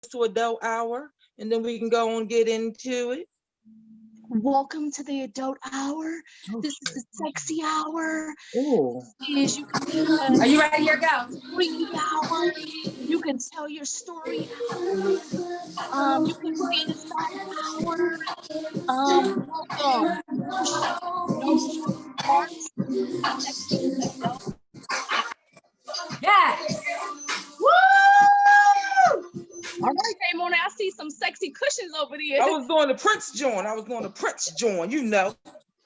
to Adult Hour, and then we can go and get into it. Welcome to the Adult Hour. This is the sexy hour. Oh. Are you ready? Here go. Free hour. You can tell your story hour. You can fantasize hour. Welcome. Yes. Woo! All right, Damon. I see some sexy cushions over there. I was doing the Prince joint. You know.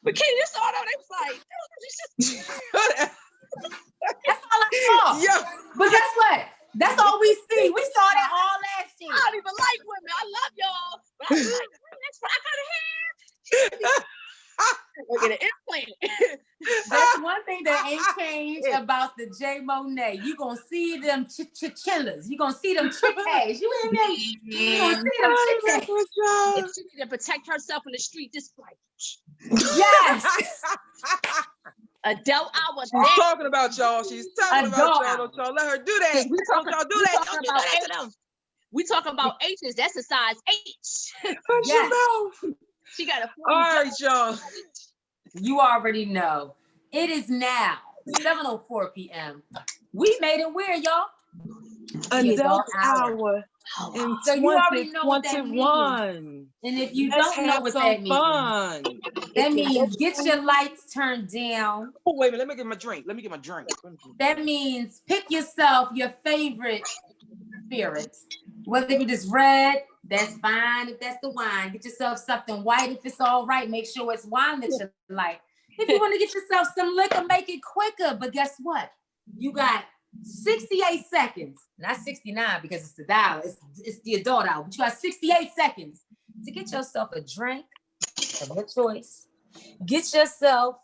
But Kenny, this all they was like, That's all I saw. Yeah. But guess what? That's all we see. We saw that all last year. I don't even like women. I love y'all. But I was like, that's what I got hair. Look at an implant. That's one thing that ain't changed about the J Monet. You gonna see them chillas. You gonna see them chick-tags. You hear me? You gonna see them chick-tags. If she need to protect herself in the street, this like Yes. Adult Hour. She's talking about y'all. She's talking about y'all. Don't y'all let her do that. We Don't y'all do that. Don't do that to them. We talk about H's. That's a size H. Yes. She got a 40. All right, y'all. You already know. It is now 7:04 p.m. We made it where, y'all? Adult Hour. And so you already know what that means. And if you don't know what that means, that means get your lights turned down. Oh, wait a minute. Let me get my drink. That means pick yourself your favorite spirit. Whether it is red, that's fine. If that's the wine, get yourself something white. If it's all right, make sure it's wine that you like. If you want to get yourself some liquor, make it quicker. But guess what? You got 68 seconds, not 69 because it's the dollar. It's the adult hour. But you got 68 seconds to get yourself a drink of your choice. Get yourself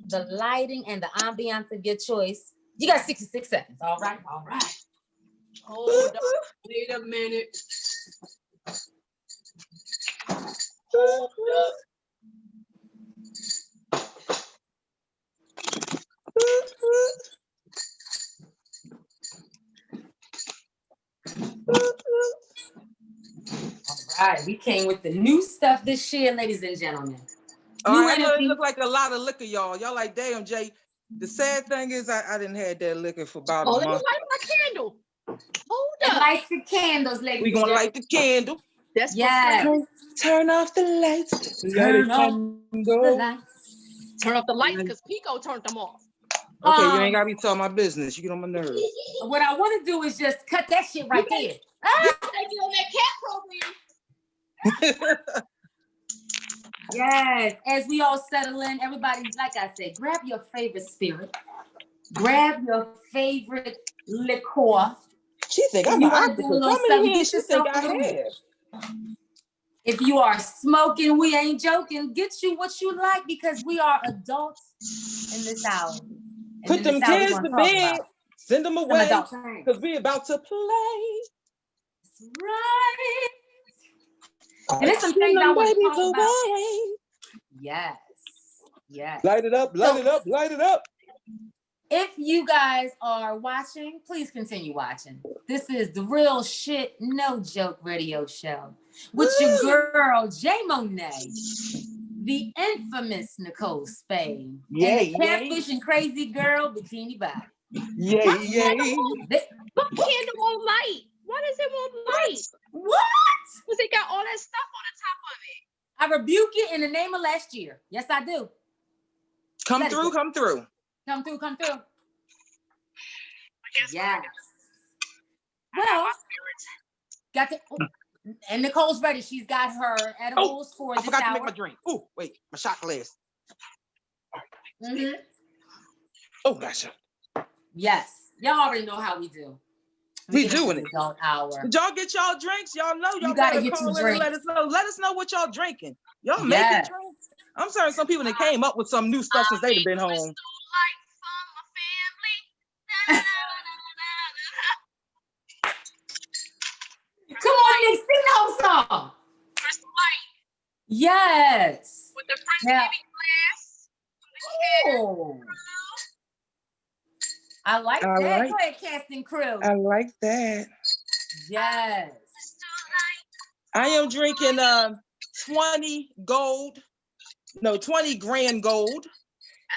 the lighting and the ambiance of your choice. You got 66 seconds. All right. Hold on. Wait a minute. Hold up. All right, we came with the new stuff this year, ladies and gentlemen. All right, I know it look like a lot of liquor, y'all. Y'all like, damn, Jay. The sad thing is I didn't have that liquor for about a month. Let me light my candle. Hold up. Light the candles, ladies. We're gonna light the candle. That's Turn off the lights. Turn off the lights. Turn off the lights because Pico turned them off. Okay, you ain't gotta be telling my business. You get on my nerves. What I want to do is just cut that shit right there. You on that cat program. Yes, as we all settle in, everybody, like I said, grab your favorite spirit, grab your favorite liqueur. She think I'm an octopus. How many hands she think I have? If you are smoking, we ain't joking. Get you what you like because we are adults in this hour. Put them kids to bed. Send them away because we about to play. That's right. And there's some things I want to talk about. Yes. Light it up. If you guys are watching, please continue watching. This is the Real Shit, No Joke radio show with your girl, J Monet, the infamous Nicole Spain, and the catfish and crazy girl, Bikini Body. Yay. But candle won't light. Why does it won't light? What? Because they got all that stuff on the top of it. I rebuke it in the name of last year. Yes, I do. Come through. Come through. Yes. Well, got the and Nicole's ready. She's got her edibles for this hour. I forgot to make my drink. Oh, wait, my shot glass. Mm-hmm. Oh, gotcha. Yes, y'all already know how we do. We doing it. Adult hour. Did y'all get y'all drinks? Y'all know y'all gotta get your drinks. Let us know. Let us know what y'all drinking. Y'all making drinks. I'm sorry, some people that came up with some new stuff since they've been home. Come on, Nick, sing the whole song. Crystal Light. Yes. With the fresh baby glass. Oh. I like that. Go ahead, casting crew. I like that. Yes. I am drinking 20 grand gold.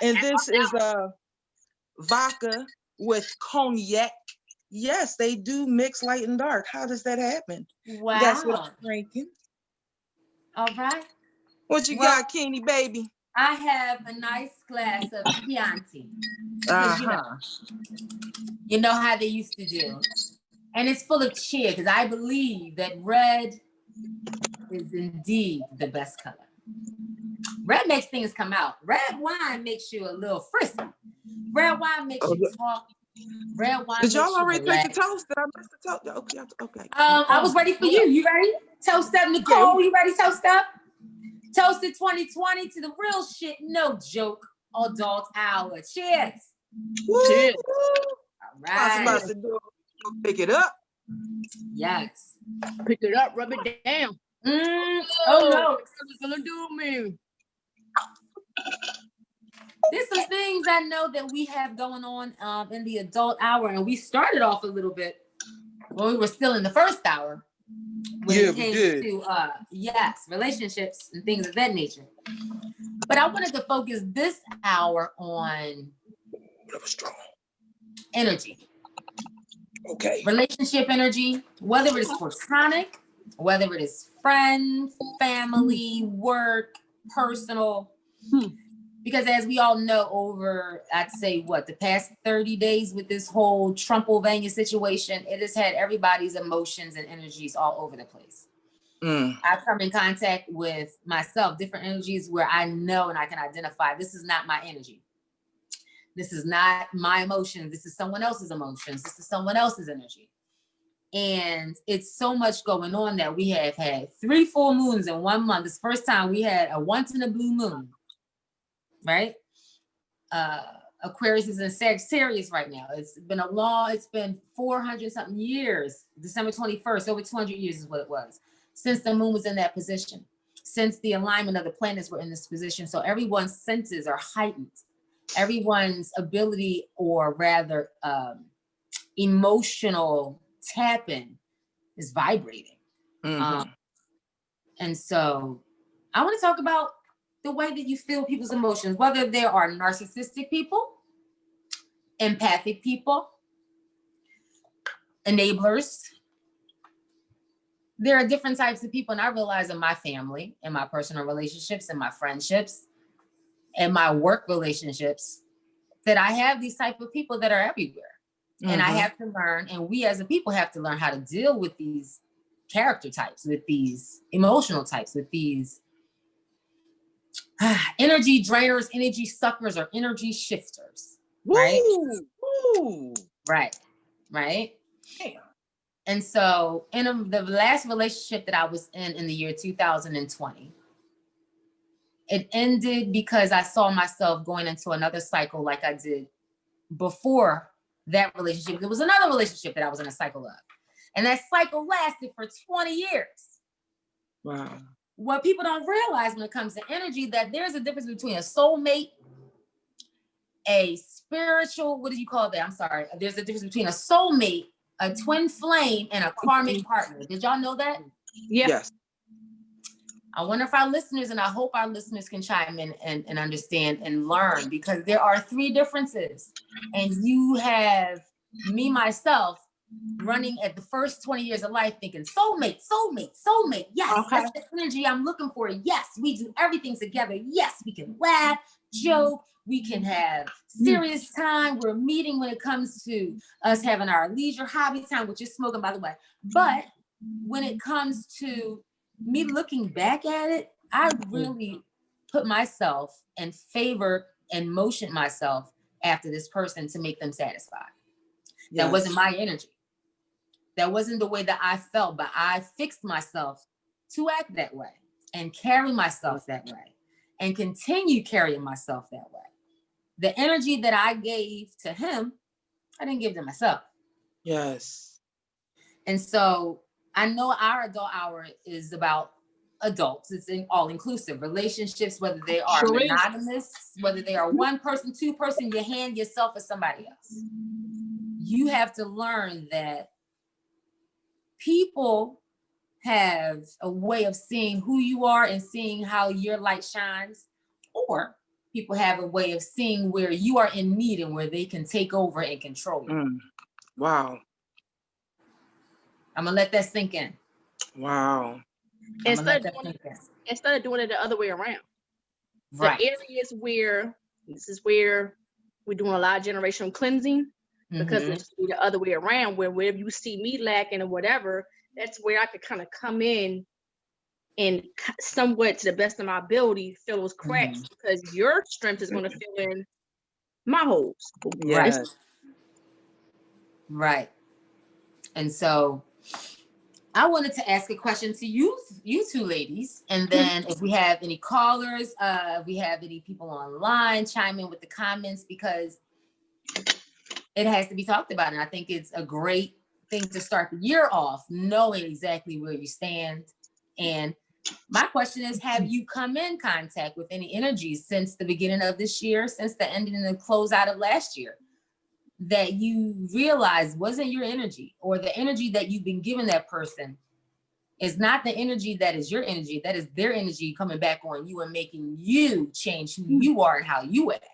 And this is vodka with cognac. Yes, they do mix light and dark. How does that happen? Wow. That's what I'm drinking. All right. What you got, Kenny, baby? I have a nice glass of Chianti. You know how they used to do. And it's full of cheer because I believe that red is indeed the best color. Red makes things come out. Red wine makes you a little frisky. Red wine makes you talk. Red wine. Did y'all already take the toast? Did I miss the toast? Okay. I was ready for you. You ready? Toast up, Nicole. You ready? Toast up. Toasted 2020 to the real shit, no joke, adult hour. Cheers. Cheers. All right. I was about to do it. Pick it up. Yes. Pick it up, rub it down. Oh no. What's gonna do me? There's some things I know that we have going on in the adult hour, and we started off a little bit when we were still in the first hour. When it came to relationships and things of that nature. But I wanted to focus this hour on energy. Okay. Relationship energy, whether it is platonic, whether it is friends, family, work, personal. Because as we all know, over, I'd say, the past 30 days with this whole Trumpylvania situation, it has had everybody's emotions and energies all over the place. I've come in contact with myself, different energies where I know and I can identify, this is not my energy. This is not my emotions. This is someone else's emotions. This is someone else's energy. And it's so much going on that we have had 3 full moons in 1 month. This first time we had a once in a blue moon. Right? Aquarius is in Sagittarius right now. It's been 400 something years, December 21st, over 200 years is what it was, since the moon was in that position, since the alignment of the planets were in this position. So everyone's senses are heightened. Everyone's ability, or rather emotional tapping, is vibrating. And so I want to talk about the way that you feel people's emotions, whether there are narcissistic people, empathic people, enablers. There are different types of people, and I realize in my family, in my personal relationships, in my friendships, and my work relationships, that I have these type of people that are everywhere. And I have to learn, and we as a people have to learn how to deal with these character types, with these emotional types, with these energy drainers, energy suckers, or energy shifters. Right? Woo. Right. Damn. And so in the last relationship that I was in the year 2020, it ended because I saw myself going into another cycle like I did before that relationship. There was another relationship that I was in a cycle of. And that cycle lasted for 20 years. Wow. What people don't realize when it comes to energy, that there's a difference between a soulmate, a spiritual, what do you call that? I'm sorry. There's a difference between a soulmate, a twin flame, and a karmic partner. Did y'all know that? Yes. I wonder if our listeners, and I hope our listeners can chime in and understand and learn, because there are 3 differences. And you have me, myself, running at the first 20 years of life thinking soulmate. Yes, that's the energy I'm looking for. Yes, we do everything together. Yes, we can laugh, joke. We can have serious time. We're meeting when it comes to us having our leisure hobby time, which is smoking, by the way. But when it comes to me looking back at it, I really put myself and favored and motioned myself after this person to make them satisfied. Yes. That wasn't my energy. That wasn't the way that I felt, but I fixed myself to act that way and carry myself that way and continue carrying myself that way. The energy that I gave to him, I didn't give to myself. Yes. And so I know our adult hour is about adults. It's all inclusive relationships, whether they are monogamous, whether they are 1 person, 2 person, you hand yourself as somebody else. You have to learn that people have a way of seeing who you are and seeing how your light shines, or people have a way of seeing where you are in need and where they can take over and control you. Wow. I'm gonna let that sink in. Wow. Instead of doing it the other way around. Right. The areas where this is where we're doing a lot of generational cleansing, because it should be the other way around, where wherever you see me lacking or whatever, that's where I could kind of come in and somewhat, to the best of my ability, fill those cracks, because your strength is going to fill in my holes. Yes. Right. And so I wanted to ask a question to you two ladies, and then if we have any callers, if we have any people online, chime in with the comments, because it has to be talked about. And I think it's a great thing to start the year off, knowing exactly where you stand. And my question is, have you come in contact with any energies since the beginning of this year, since the ending and the closeout of last year, that you realized wasn't your energy, or the energy that you've been giving that person is not the energy that is your energy, that is their energy coming back on you and making you change who you are and how you act?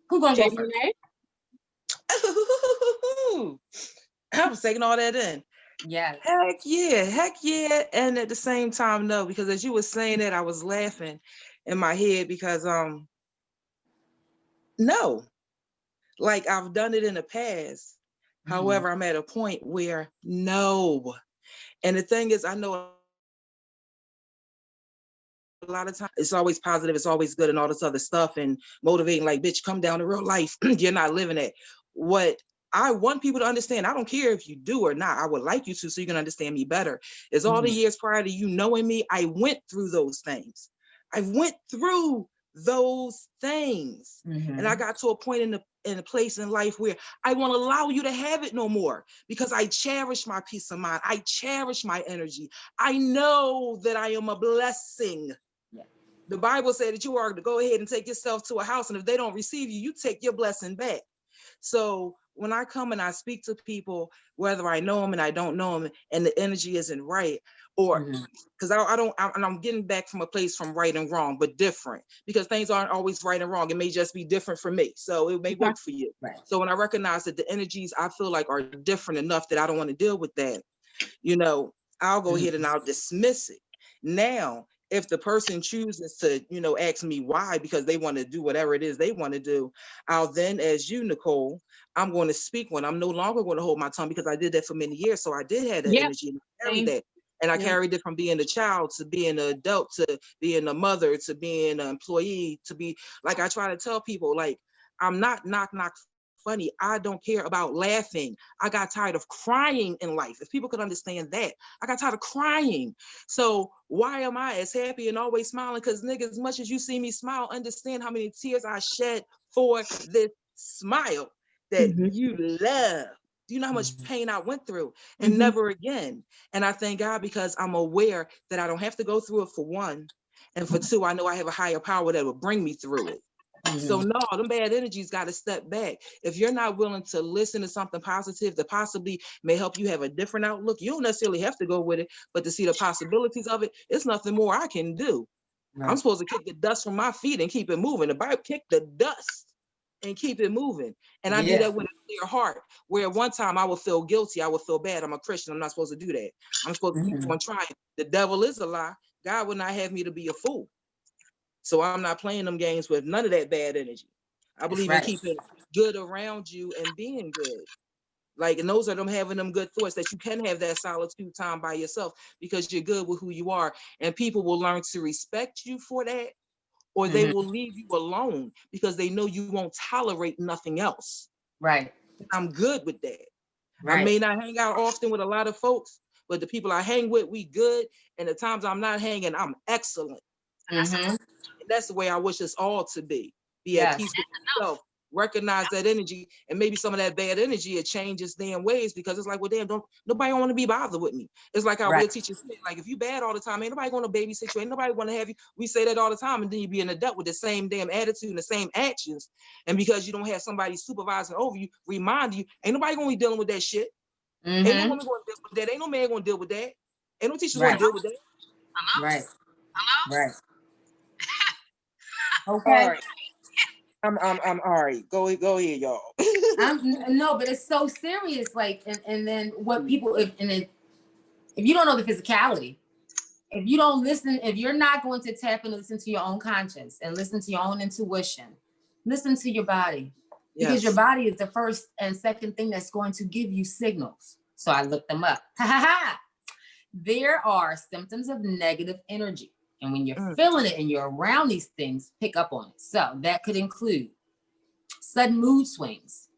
Who's gonna go first? I was taking all that in. Yeah. Heck yeah. And at the same time, no, because as you were saying that, I was laughing in my head because no, like I've done it in the past. However, I'm at a point where no. And the thing is, I know a lot of times it's always positive, it's always good and all this other stuff and motivating, like, bitch, come down to real life. You're not living it. What I want people to understand, I don't care if you do or not, I would like you to, so you can understand me better, is all the years prior to you knowing me, I went through those things. I went through those things. And I got to a point in a place in life where I won't allow you to have it no more, because I cherish my peace of mind. I cherish my energy. I know that I am a blessing. Yeah. The Bible said that you are to go ahead and take yourself to a house, and if they don't receive you, you take your blessing back. So when I come and I speak to people, whether I know them and I don't know them, and the energy isn't right, or because I'm getting back from a place from right and wrong, but different, because things aren't always right and wrong. It may just be different for me. So it may work for you. Right. So when I recognize that the energies I feel like are different enough that I don't want to deal with that, I'll go ahead and I'll dismiss it. Now, if the person chooses to, ask me why, because they want to do whatever it is they want to do, I'll then, as you, Nicole, I'm going to speak when I'm no longer going to hold my tongue, because I did that for many years. So I did have the energy and I carried that. And I carried it from being a child to being an adult, to being a mother, to being an employee, to be, like, I try to tell people, like, I'm not knock funny. I don't care about laughing. I got tired of crying in life. If people could understand that, I got tired of crying. So why am I as happy and always smiling? Because nigga, as much as you see me smile, understand how many tears I shed for this smile that you love. Do you know how much pain I went through? And never again. And I thank God, because I'm aware that I don't have to go through it, for one. And for two, I know I have a higher power that will bring me through it. So no, them bad energies got to step back. If you're not willing to listen to something positive that possibly may help you have a different outlook, you don't necessarily have to go with it, but to see the possibilities of it, it's nothing more I can do. Right. I'm supposed to kick the dust from my feet and keep it moving. The Bible, kick the dust and keep it moving. And I do that with a clear heart, where at one time I would feel guilty. I would feel bad. I'm a Christian. I'm not supposed to do that. I'm supposed to keep on trying. The devil is a lie. God would not have me to be a fool. So I'm not playing them games with none of that bad energy. I believe in keeping good around you and being good. Like, and those are them having them good thoughts, that you can have that solitude time by yourself, because you're good with who you are. And people will learn to respect you for that, or they will leave you alone because they know you won't tolerate nothing else. Right. I'm good with that. Right. I may not hang out often with a lot of folks, but the people I hang with, we good. And the times I'm not hanging, I'm excellent. That's the way I wish us all to be at peace with yourself, recognize that energy, and maybe some of that bad energy, it changes damn ways, because it's like, well, damn, nobody want to be bothered with me. It's like how real teachers say, like, if you bad all the time, ain't nobody going to babysit you, ain't nobody want to have you. We say that all the time, and then you be an adult with the same damn attitude and the same actions, and because you don't have somebody supervising over you, reminding you, ain't nobody going to be dealing with that shit. Ain't no woman gonna deal with that. Ain't no man gonna deal with that. Ain't no teacher gonna deal with that. Right. Right. Okay. All right. I'm all right. Go ahead, y'all. No, but it's so serious. Like, and then what people, if you don't know the physicality, if you don't listen, if you're not going to tap and listen to your own conscience and listen to your own intuition, listen to your body. Because your body is the first and second thing that's going to give you signals. So I looked them up. There are symptoms of negative energy. And when you're feeling it and you're around these things, pick up on it. So that could include sudden mood swings,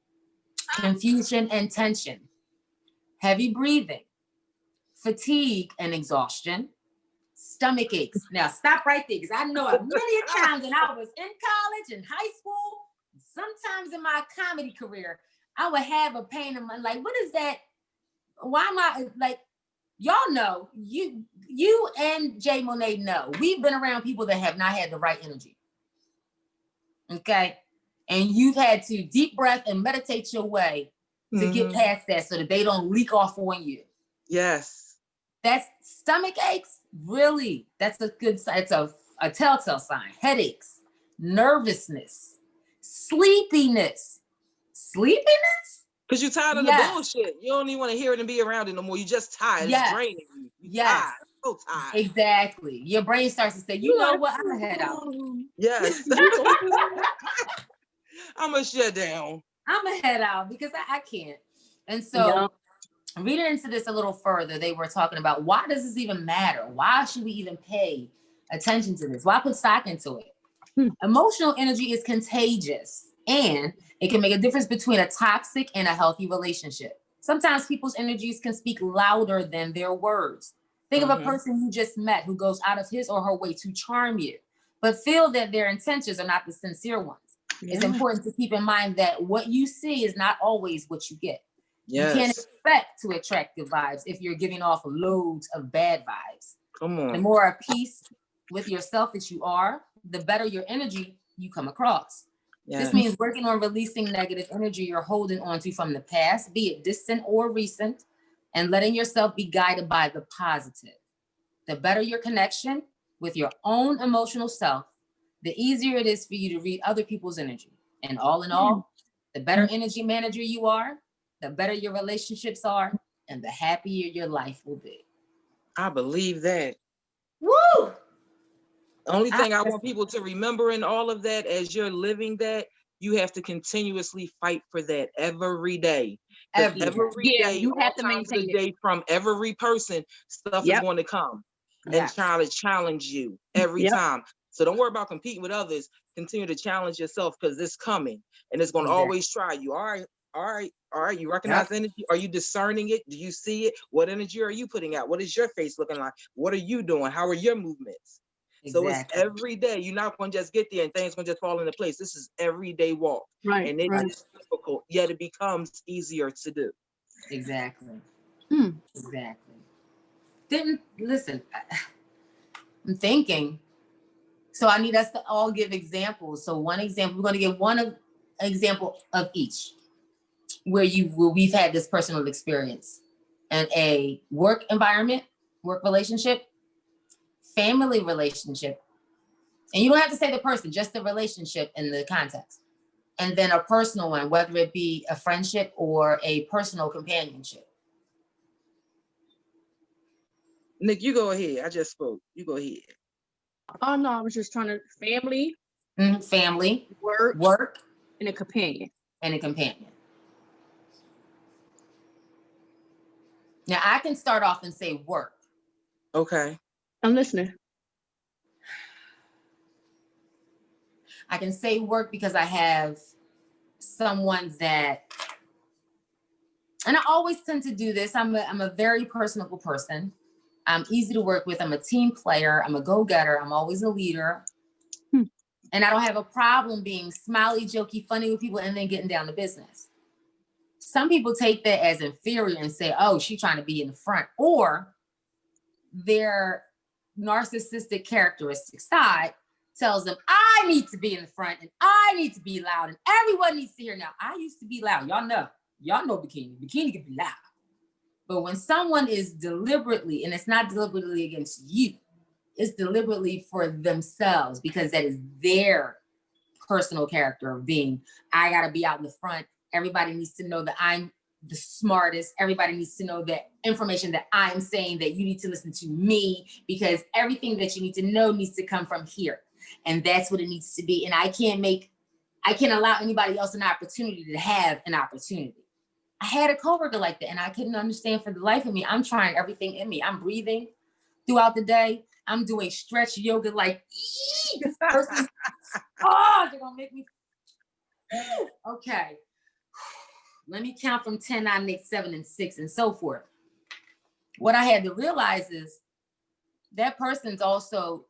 confusion and tension, heavy breathing, fatigue and exhaustion, stomach aches. Now stop right there, because I know many times when I was in college and high school, sometimes in my comedy career, I would have a pain in my, like, what is that? Why am I, like, y'all know, you and Jay Monet know, we've been around people that have not had the right energy. Okay? And you've had to deep breath and meditate your way to get past that so that they don't leak off on you. Yes. That's stomach aches, really. That's a good sign. It's a telltale sign. Headaches, nervousness, sleepiness. Sleepiness? Because you're tired of the bullshit. You don't even want to hear it and be around it no more. You're just tired. It's draining you. You're tired. So tired. Exactly. Your brain starts to say, you know what? I'm going to head out. Yes. I'm going to shut down. I'm going to head out because I can't. And so reading into this a little further, they were talking about, why does this even matter? Why should we even pay attention to this? Why put stock into it? Emotional energy is contagious, and it can make a difference between a toxic and a healthy relationship. Sometimes people's energies can speak louder than their words. Think of a person you just met who goes out of his or her way to charm you, but feel that their intentions are not the sincere ones. It's important to keep in mind that what you see is not always what you get. You can't expect to attract good vibes if you're giving off loads of bad vibes. Come on. The more at peace with yourself that you are, the better your energy you come across. This means working on releasing negative energy you're holding onto from the past, be it distant or recent, and letting yourself be guided by the positive. The better your connection with your own emotional self, the easier it is for you to read other people's energy. And all in all, the better energy manager you are, the better your relationships are, and the happier your life will be. I believe that. Woo! The only thing I want people to remember in all of that, as you're living that, you have to continuously fight for that every day. Every day, you have to maintain the day, from every person, stuff is going to come and try to challenge you every time. So don't worry about competing with others. Continue to challenge yourself, because it's coming and it's going to always try you. All right. You recognize energy? Are you discerning it? Do you see it? What energy are you putting out? What is your face looking like? What are you doing? How are your movements? So it's every day. You're not going to just get there and things going to just fall into place. This is everyday walk. Right. And it's difficult, yet it becomes easier to do. Exactly. Exactly. Listen, I'm thinking, so I need us to all give examples. So one example, we're going to give one example of each where we've had this personal experience in a work environment, work relationship, family relationship. And you don't have to say the person, just the relationship in the context. And then a personal one, whether it be a friendship or a personal companionship. Nick, you go ahead. I just spoke. You go ahead. Oh no, I was just trying to family, family, work, and a companion. Now I can start off and say work. Okay. I'm listening. I can say work because I have someone that, and I always tend to do this. I'm a very personable person. I'm easy to work with. I'm a team player. I'm a go-getter. I'm always a leader. And I don't have a problem being smiley, jokey, funny with people and then getting down to business. Some people take that as inferior and say, oh, she's trying to be in the front, or their narcissistic characteristic side tells them, I need to be in the front and I need to be loud and everyone needs to hear. Now, I used to be loud. Y'all know bikini. Bikini can be loud. But when someone is deliberately, and it's not deliberately against you, it's deliberately for themselves, because that is their personal character of being, I gotta be out in the front. Everybody needs to know that I'm the smartest. Everybody needs to know that information that I'm saying, that you need to listen to me, because everything that you need to know needs to come from here. And that's what it needs to be. And I can't allow anybody else an opportunity to have an opportunity. I had a coworker like that, and I couldn't understand for the life of me. I'm trying everything in me. I'm breathing throughout the day. I'm doing stretch yoga like, this person, oh, they're gonna make me, okay. Let me count from 10, 9, 8, 7, and 6, and so forth. What I had to realize is that person's also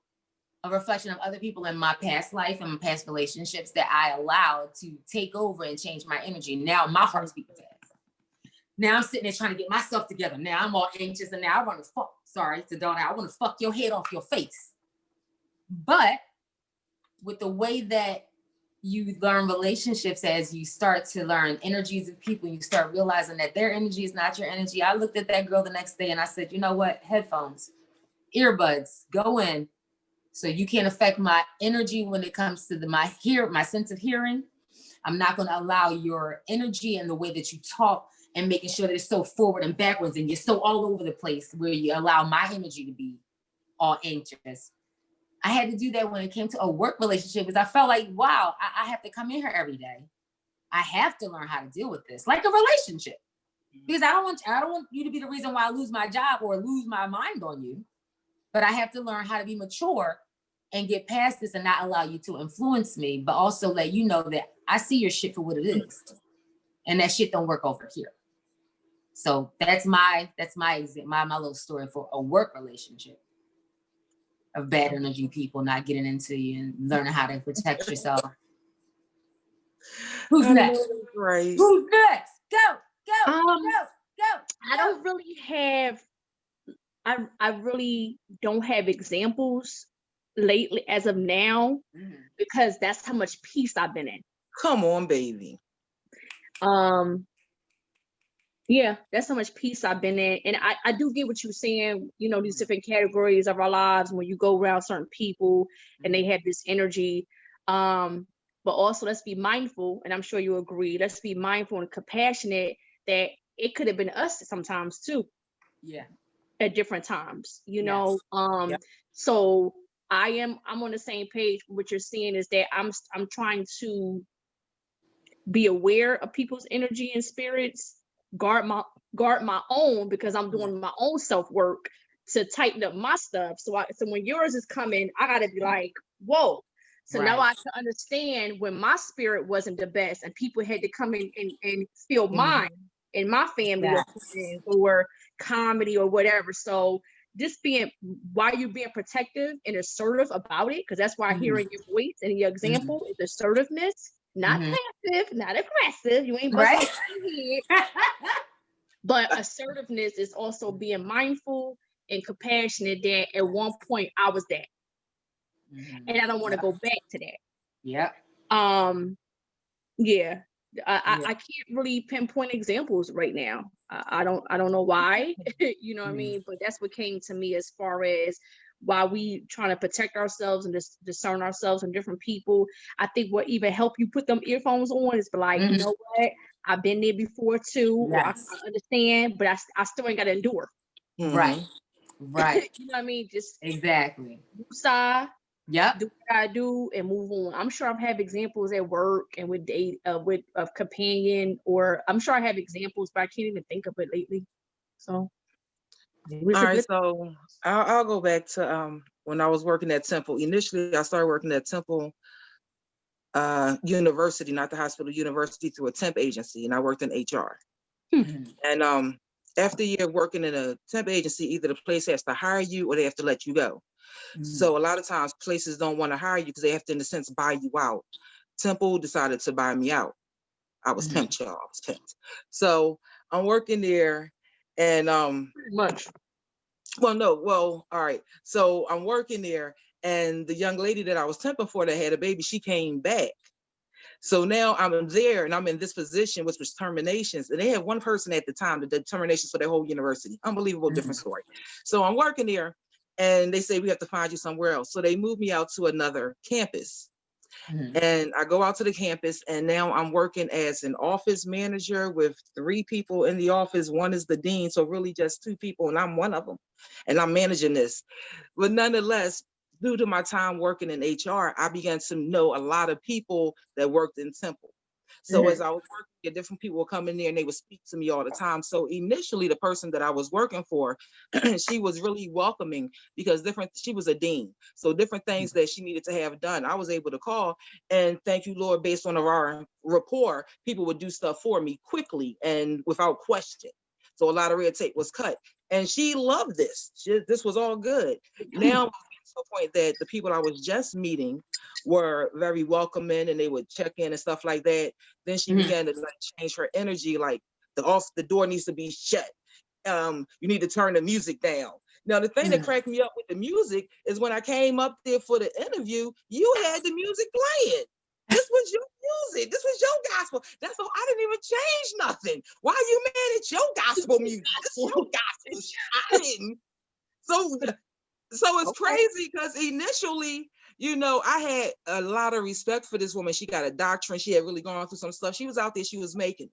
a reflection of other people in my past life and my past relationships that I allowed to take over and change my energy. Now my heart's beating fast. Now I'm sitting there trying to get myself together. Now I'm all anxious, and now I want to fuck. Sorry to daughter, I want to fuck your head off your face. But with the way that you learn relationships, as you start to learn energies of people, you start realizing that their energy is not your energy. I looked at that girl the next day and I said, you know what? Headphones, earbuds, go in. So you can't affect my energy when it comes to my sense of hearing. I'm not going to allow your energy and the way that you talk and making sure that it's so forward and backwards and you're so all over the place where you allow my energy to be all anxious. I had to do that when it came to a work relationship, because I felt like, wow, I have to come in here every day. I have to learn how to deal with this, like a relationship, because I don't want you to be the reason why I lose my job or lose my mind on you. But I have to learn how to be mature and get past this and not allow you to influence me, but also let you know that I see your shit for what it is, and that shit don't work over here. So that's my little story for a work relationship of bad energy people not getting into you and learning how to protect yourself. Who's next? Right. Who's next? Go. I don't really have, I really don't have examples lately as of now, because that's how much peace I've been in. Come on, baby. Yeah, that's how much peace I've been in. And I do get what you're saying, these different categories of our lives when you go around certain people and they have this energy. But also let's be mindful, and I'm sure you agree, let's be mindful and compassionate that it could have been us sometimes too. Yeah. At different times, Yes. Yep. So I'm on the same page. What you're seeing is that I'm trying to be aware of people's energy and spirits, guard my own, because I'm doing my own self-work to tighten up my stuff. So when yours is coming, I gotta be like, whoa. So Right. now I can understand when my spirit wasn't the best and people had to come in and feel mine in my family, or friends, or comedy or whatever. So just why you're being protective and assertive about it, because that's why hearing your voice and your example is assertiveness. Not passive, not aggressive. You ain't busting your head. But assertiveness is also being mindful and compassionate that at one point I was that. And I don't want to go back to that. Yeah. Yeah. I can't really pinpoint examples right now. I don't know why, you know what I mean? But that's what came to me as far as why we trying to protect ourselves and discern ourselves from different people. I think what even help you put them earphones on is like, you know what? I've been there before too. Yes. I understand, but I still ain't got to endure. Right. Right. You know what I mean? Just exactly. Side. Yep. Do what I do and move on. I'm sure I have examples at work and with companion, or I'm sure I have examples, but I can't even think of it lately. So. All right, so I'll go back to when I was working at Temple. Initially, I started working at Temple University, not the hospital, university, through a temp agency, and I worked in HR. And after a year working in a temp agency, either the place has to hire you or they have to let you go. So a lot of times places don't want to hire you because they have to, in a sense, buy you out. Temple decided to buy me out. I was pimped, y'all. I was pimped. So I'm working there, and much. All right. So I'm working there, and the young lady that I was temping for that had a baby, she came back. So now I'm there and I'm in this position, which was terminations. And they had one person at the time, the determinations for their whole university. Unbelievable, different story. So I'm working there and they say, we have to find you somewhere else. So they moved me out to another campus. And I go out to the campus and now I'm working as an office manager with 3 people in the office. One is the dean. So really just 2 people and I'm one of them and I'm managing this. But nonetheless, due to my time working in HR, I began to know a lot of people that worked in Temple. So as I was working, different people would come in there and they would speak to me all the time. So initially, the person that I was working for, she was really welcoming because she was a dean. So different things that she needed to have done, I was able to call and thank you, Lord, based on our rapport, people would do stuff for me quickly and without question. So a lot of red tape was cut. And she loved this. This was all good. Now, to the point that the people I was just meeting were very welcoming and they would check in and stuff like that. Then she began to change her energy, like the door needs to be shut. You need to turn the music down. Now, the thing that cracked me up with the music is when I came up there for the interview, you had the music playing. This was your music. This was your gospel. That's all. I didn't even change nothing. Why are you mad at your gospel music? This is your gospel. I didn't. So it's crazy because initially, you know, I had a lot of respect for this woman. She got a doctorate. She had really gone through some stuff. She was out there. She was making.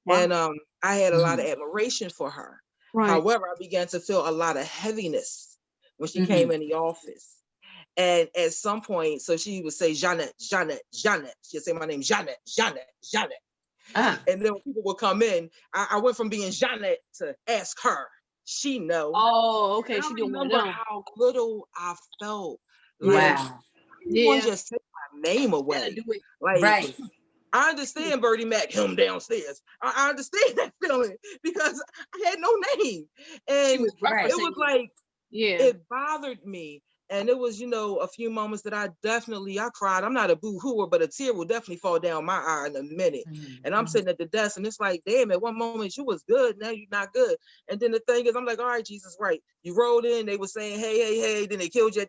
And I had a lot of admiration for her. Right. However, I began to feel a lot of heaviness when she came in the office. And at some point, so she would say, Jeanette, Jeanette, Jeanette. She'd say my name, Jeanette, Jeanette, Jeanette. And then when people would come in, I went from being Jeanette to ask her. She know. Oh, okay. She didn't remember how little I felt. Like, everyone just take my name away. Like, I understand Bertie Mac, him downstairs. I understand that feeling because I had no name. And it was like, it bothered me. And it was, you know, a few moments that I cried. I'm not a boo-hooer, but a tear will definitely fall down my eye in a minute. And I'm sitting at the desk and it's like, damn, at one moment you was good, now you're not good. And then the thing is, I'm like, all right, Jesus, right. You rolled in, they were saying, hey, then they killed you.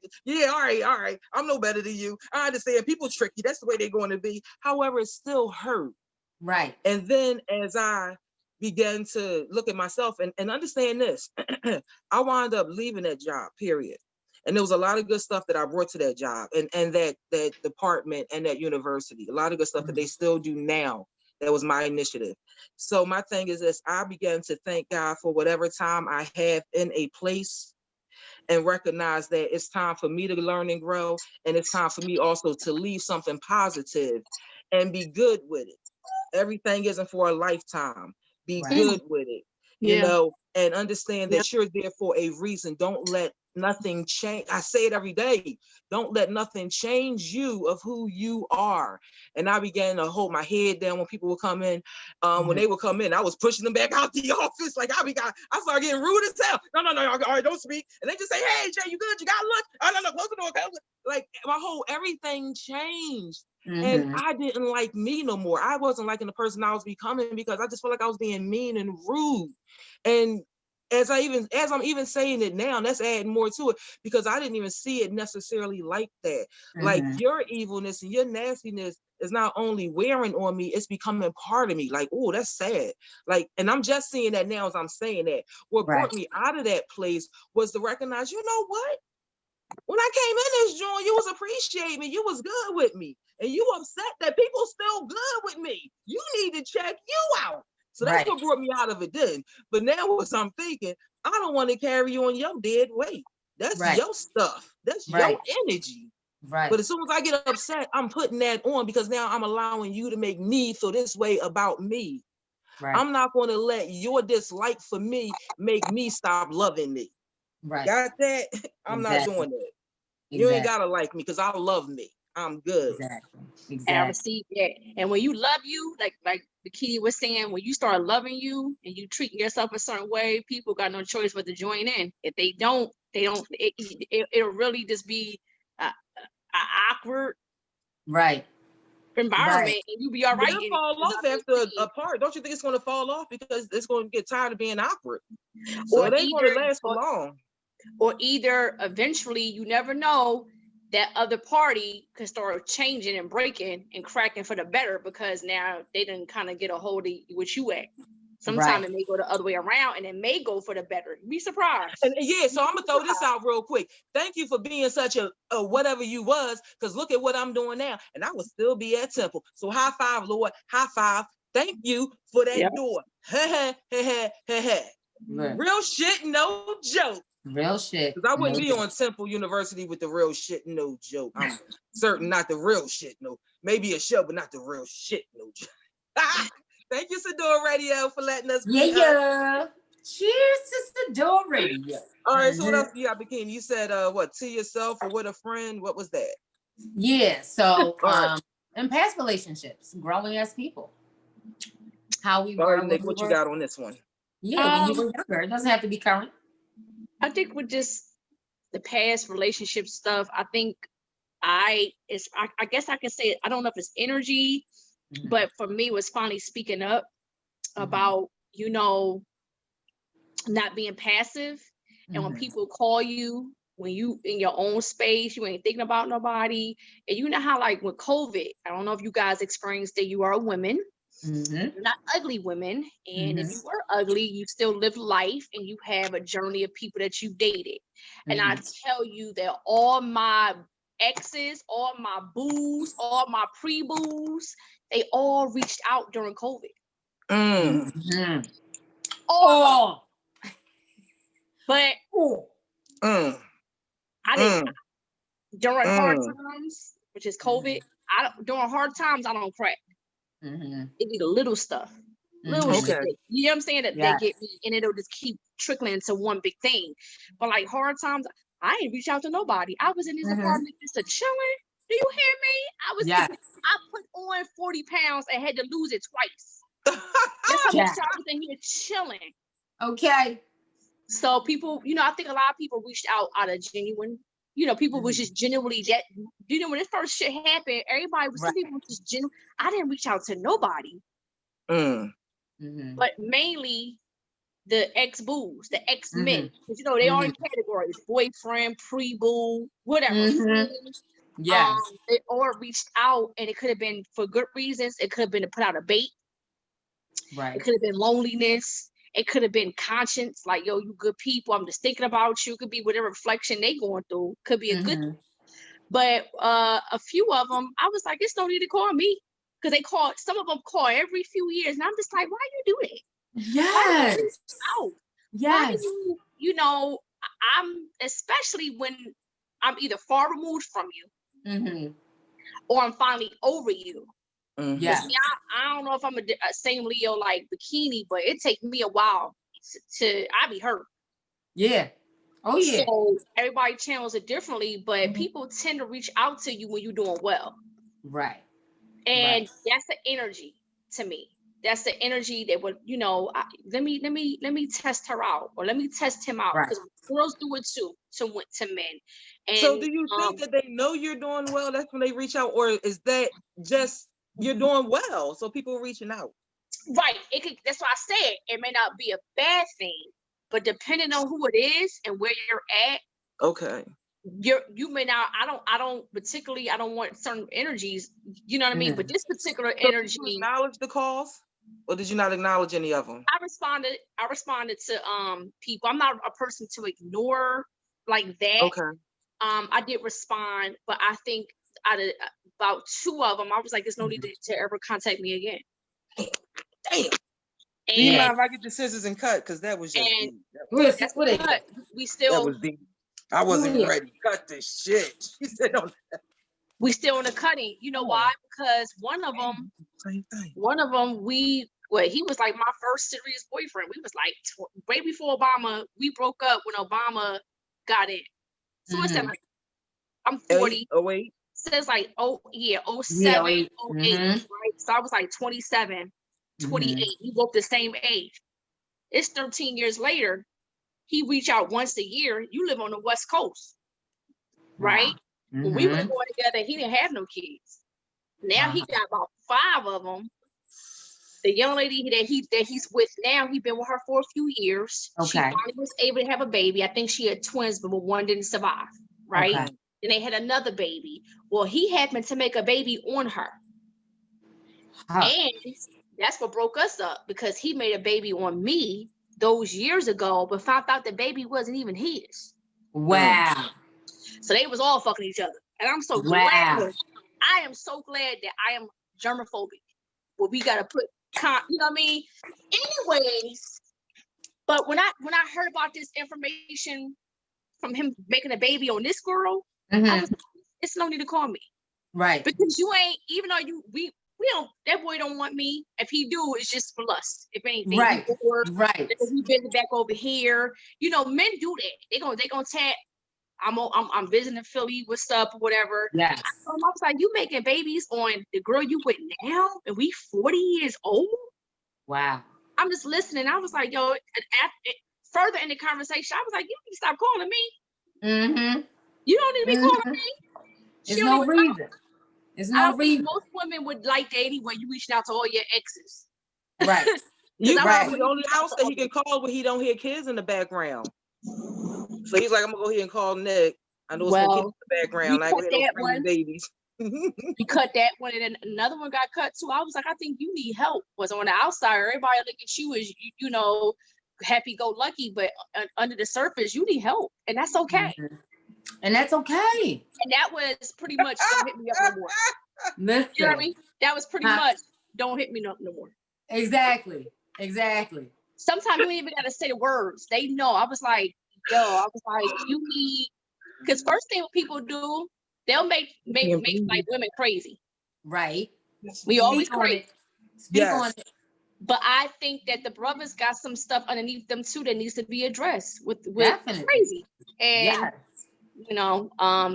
All right. I'm no better than you. I understand people trick you. That's the way they're going to be. However, it still hurt. Right. And then as I began to look at myself and understand this, I wound up leaving that job, period. And there was a lot of good stuff that I brought to that job and that department and that university, a lot of good stuff that they still do now. That was my initiative. So my thing is this, I began to thank God for whatever time I have in a place and recognize that it's time for me to learn and grow. And it's time for me also to leave something positive and be good with it. Everything isn't for a lifetime. Be good with it, you know, and understand that you're there for a reason. Don't let nothing change. I say it every day. Don't let nothing change you of who you are. And I began to hold my head down when people would come in. When they would come in, I was pushing them back out the office. Like I started getting rude as hell. No, all right, don't speak. And they just say, hey, Jay, you good? You got lunch? Oh, no, close the door. Like everything changed. And I didn't like me no more. I wasn't liking the person I was becoming because I just felt like I was being mean and rude. And as I'm even saying it now, that's adding more to it because I didn't even see it necessarily like that. Like your evilness and your nastiness is not only wearing on me, it's becoming part of me. Like, oh, that's sad. Like, and I'm just seeing that now as I'm saying that. What brought me out of that place was to recognize, you know what? When I came in this joint, you was appreciating me. You was good with me. And you upset that people still good with me. You need to check you out. So that's what brought me out of it then. But now what I'm thinking, I don't want to carry you on your dead weight. That's your stuff. That's your energy. Right. But as soon as I get upset, I'm putting that on because now I'm allowing you to make me feel this way about me. Right. I'm not going to let your dislike for me make me stop loving me. Right. Got that? I'm not doing that. You ain't gotta like me because I love me. I'm good. Exactly. And I receive that. And when you love you, like Bikini was saying, when you start loving you and you treat yourself a certain way, people got no choice but to join in. If they don't, it'll really just be an awkward environment, and you be all right. It'll fall off after a part. Don't you think it's going to fall off because it's going to get tired of being awkward? So it ain't going to last for long. Or either eventually, you never know, that other party could start changing and breaking and cracking for the better, because now they didn't kind of get a hold of what you at. Sometimes it may go the other way around, and it may go for the better. You'd be surprised. And yeah, so I'm gonna throw this out real quick. Thank you for being such a whatever you was, because look at what I'm doing now, and I would still be at Temple. So high five, Lord, high five. Thank you for that door. Real shit, no joke. Real shit. Because I wouldn't be on Temple University with the real shit, no joke. I'm certain not the real shit, no. Maybe a show, but not the real shit, no joke. Thank you, Sador Radio, for letting us be Cheers to Sador Radio. All right, so what else you got, Bikini? You said what, to yourself or with a friend? What was that? Yeah, so in past relationships, growing as people. How we were. Nick, what you got on this one? Yeah, when you were younger. It doesn't have to be current. I think with just the past relationship stuff, I think I guess I can say, I don't know if it's energy, but for me, it was finally speaking up about, you know, not being passive. And when people call you, when you in your own space, you ain't thinking about nobody. And you know how, like with COVID, I don't know if you guys experienced that, you are women, not ugly women. And if you were ugly, you still live life and you have a journey of people that you dated. And I tell you that all my exes, all my boos, all my pre-boos, they all reached out during COVID. All. But I didn't. During hard times, which is COVID, during hard times, I don't crack. It be the little stuff. Little shit. You know what I'm saying? That they get me, and it'll just keep trickling into one big thing. But like hard times, I ain't reach out to nobody. I was in this apartment just a chilling. Do you hear me? I put on 40 pounds and had to lose it twice. That's how much I was in here chilling. Okay. So people, you know, I think a lot of people reached out of genuine, you know, people was just genuinely that, you know, when this first shit happened, everybody was, some people was just genuine. I didn't reach out to nobody. But mainly the ex-boos, the ex-men. Because, you know, they are in categories, boyfriend, pre-boo, whatever. They all reached out, and it could have been for good reasons. It could have been to put out a bait. It could have been loneliness. It could have been conscience, like, yo, you good people, I'm just thinking about you. Could be whatever reflection they going through. Could be a good thing. But a few of them, I was like, it's no need to call me. Because they call, some of them call every few years. And I'm just like, why you do that? Why do you know, I'm, especially when I'm either far removed from you or I'm finally over you. See, I don't know if I'm a same Leo like Bikini, but it takes me a while to I be hurt. So everybody channels it differently, but people tend to reach out to you when you're doing well. And that's the energy to me. That's the energy that would, you know, let me test her out, or let me test him out, because girls do it too to men. And so do you think that they know you're doing well? That's when they reach out, or is that just you're doing well, so people are reaching out? Right. It could. That's why I said it may not be a bad thing, but depending on who it is and where you're at, you may not. I don't particularly. I don't want certain energies. You know what I mean? But this particular energy. Did you acknowledge the calls, or did you not acknowledge any of them? I responded to people. I'm not a person to ignore like that. I did respond, but I think out of about 2 of them, I was like, there's no need to ever contact me again. Damn. And you mind if I get the scissors and cut? Because that was just deep. That's what we still. That was deep. I wasn't ready to cut this shit. She said, "No." We still in the cutting. You know why? Because one of them, he was like my first serious boyfriend. We was like way before Obama. We broke up when Obama got in. So what's that? I'm 40. 08. Says like 07, 08, right? So I was like 27, 28. We both the same age. It's 13 years later. He reached out once a year. You live on the West Coast, right? When we were going together, he didn't have no kids. Now he got about 5 of them. The young lady that he's with now, he's been with her for a few years. She finally was able to have a baby. I think she had twins, but one didn't survive, right? Then they had another baby. Well, he happened to make a baby on her. And that's what broke us up, because he made a baby on me those years ago, but found out the baby wasn't even his. Wow. So they was all fucking each other. And I'm so glad. I am so glad that I am germophobic. Well, we gotta put you know what I mean? Anyways, but when I heard about this information from him making a baby on this girl, I was like, it's no need to call me. Right. Because you ain't, even though we don't, that boy don't want me. If he do, it's just for lust. If anything, right. Right. We visit back over here. You know, men do that. They gonna tap. I'm visiting Philly. What's up? Or whatever. Yes. I was like, you making babies on the girl you with now, and we 40 years old. Wow. I'm just listening. I was like, yo. Further in the conversation, I was like, you need to stop calling me. You don't need to be calling me. There's no reason. There's no reason. Most women would like that anyway. You reaching out to all your exes. Right. You right. The only house that he can call when he don't hear kids in the background. So he's like, I'm gonna go ahead and call Nick. I know it's some kids in the background. I go ahead and bring babies. You cut that one, and then another one got cut too. I was like, I think you need help. Was on the outside, everybody look at you as you know, happy go lucky, but under the surface, you need help, and that's okay. And that's okay. And that was pretty much don't hit me up no more. Listen. You know what I mean? That was pretty much don't hit me up no more. Exactly. Sometimes you don't even gotta say the words. They know. I was like, you need, because first thing what people do, they'll make like women crazy. Right. We always crazy. Speak on it. But I think that the brothers got some stuff underneath them too that needs to be addressed with Definitely. Crazy. And you know,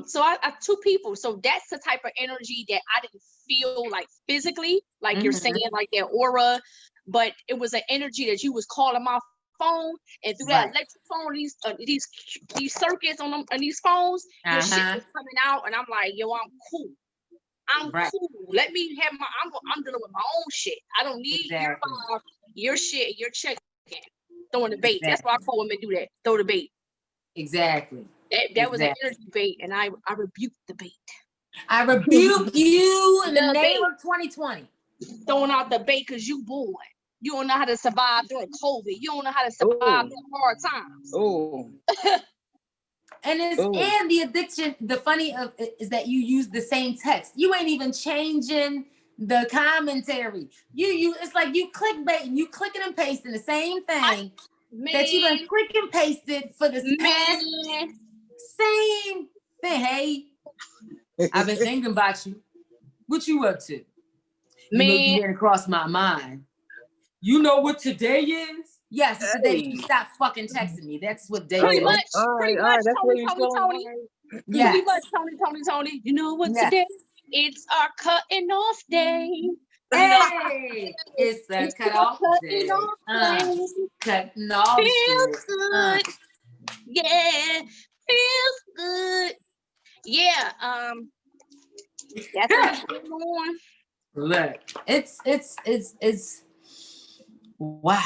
so I two people. So that's the type of energy that I didn't feel like physically, like you're saying, like their aura, but it was an energy that you was calling my phone, and through that electric phone, these circuits on these phones, your shit was coming out, and I'm like, yo, I'm cool. I'm cool. Let me have I'm dealing with my own shit. I don't need your shit, your check in. Throwing the bait. That's why I call women do that. Throw the bait. Exactly. That was an energy bait, and I rebuked the bait. I rebuke you in the name of 2020. Throwing out the bait because you bored. You don't know how to survive during COVID. You don't know how to survive during hard times. And the addiction, the funny is that you use the same text. You ain't even changing the commentary. It's like you clickbait and you clicking and pasting the same thing that you done click and pasted for the same thing. Hey, I've been thinking about you. What you up to? You know, you didn't cross my mind. You know what today is? Yes, it's the day you stop fucking texting me. That's what day pretty is. Much, Tony. Yes. Pretty much, Tony. You know what today? It's our cutting off day. Hey, it's a cut off day. Cutting off. Feels good. Yeah, feels good. Yeah. That's what's going on. Look, it's wow.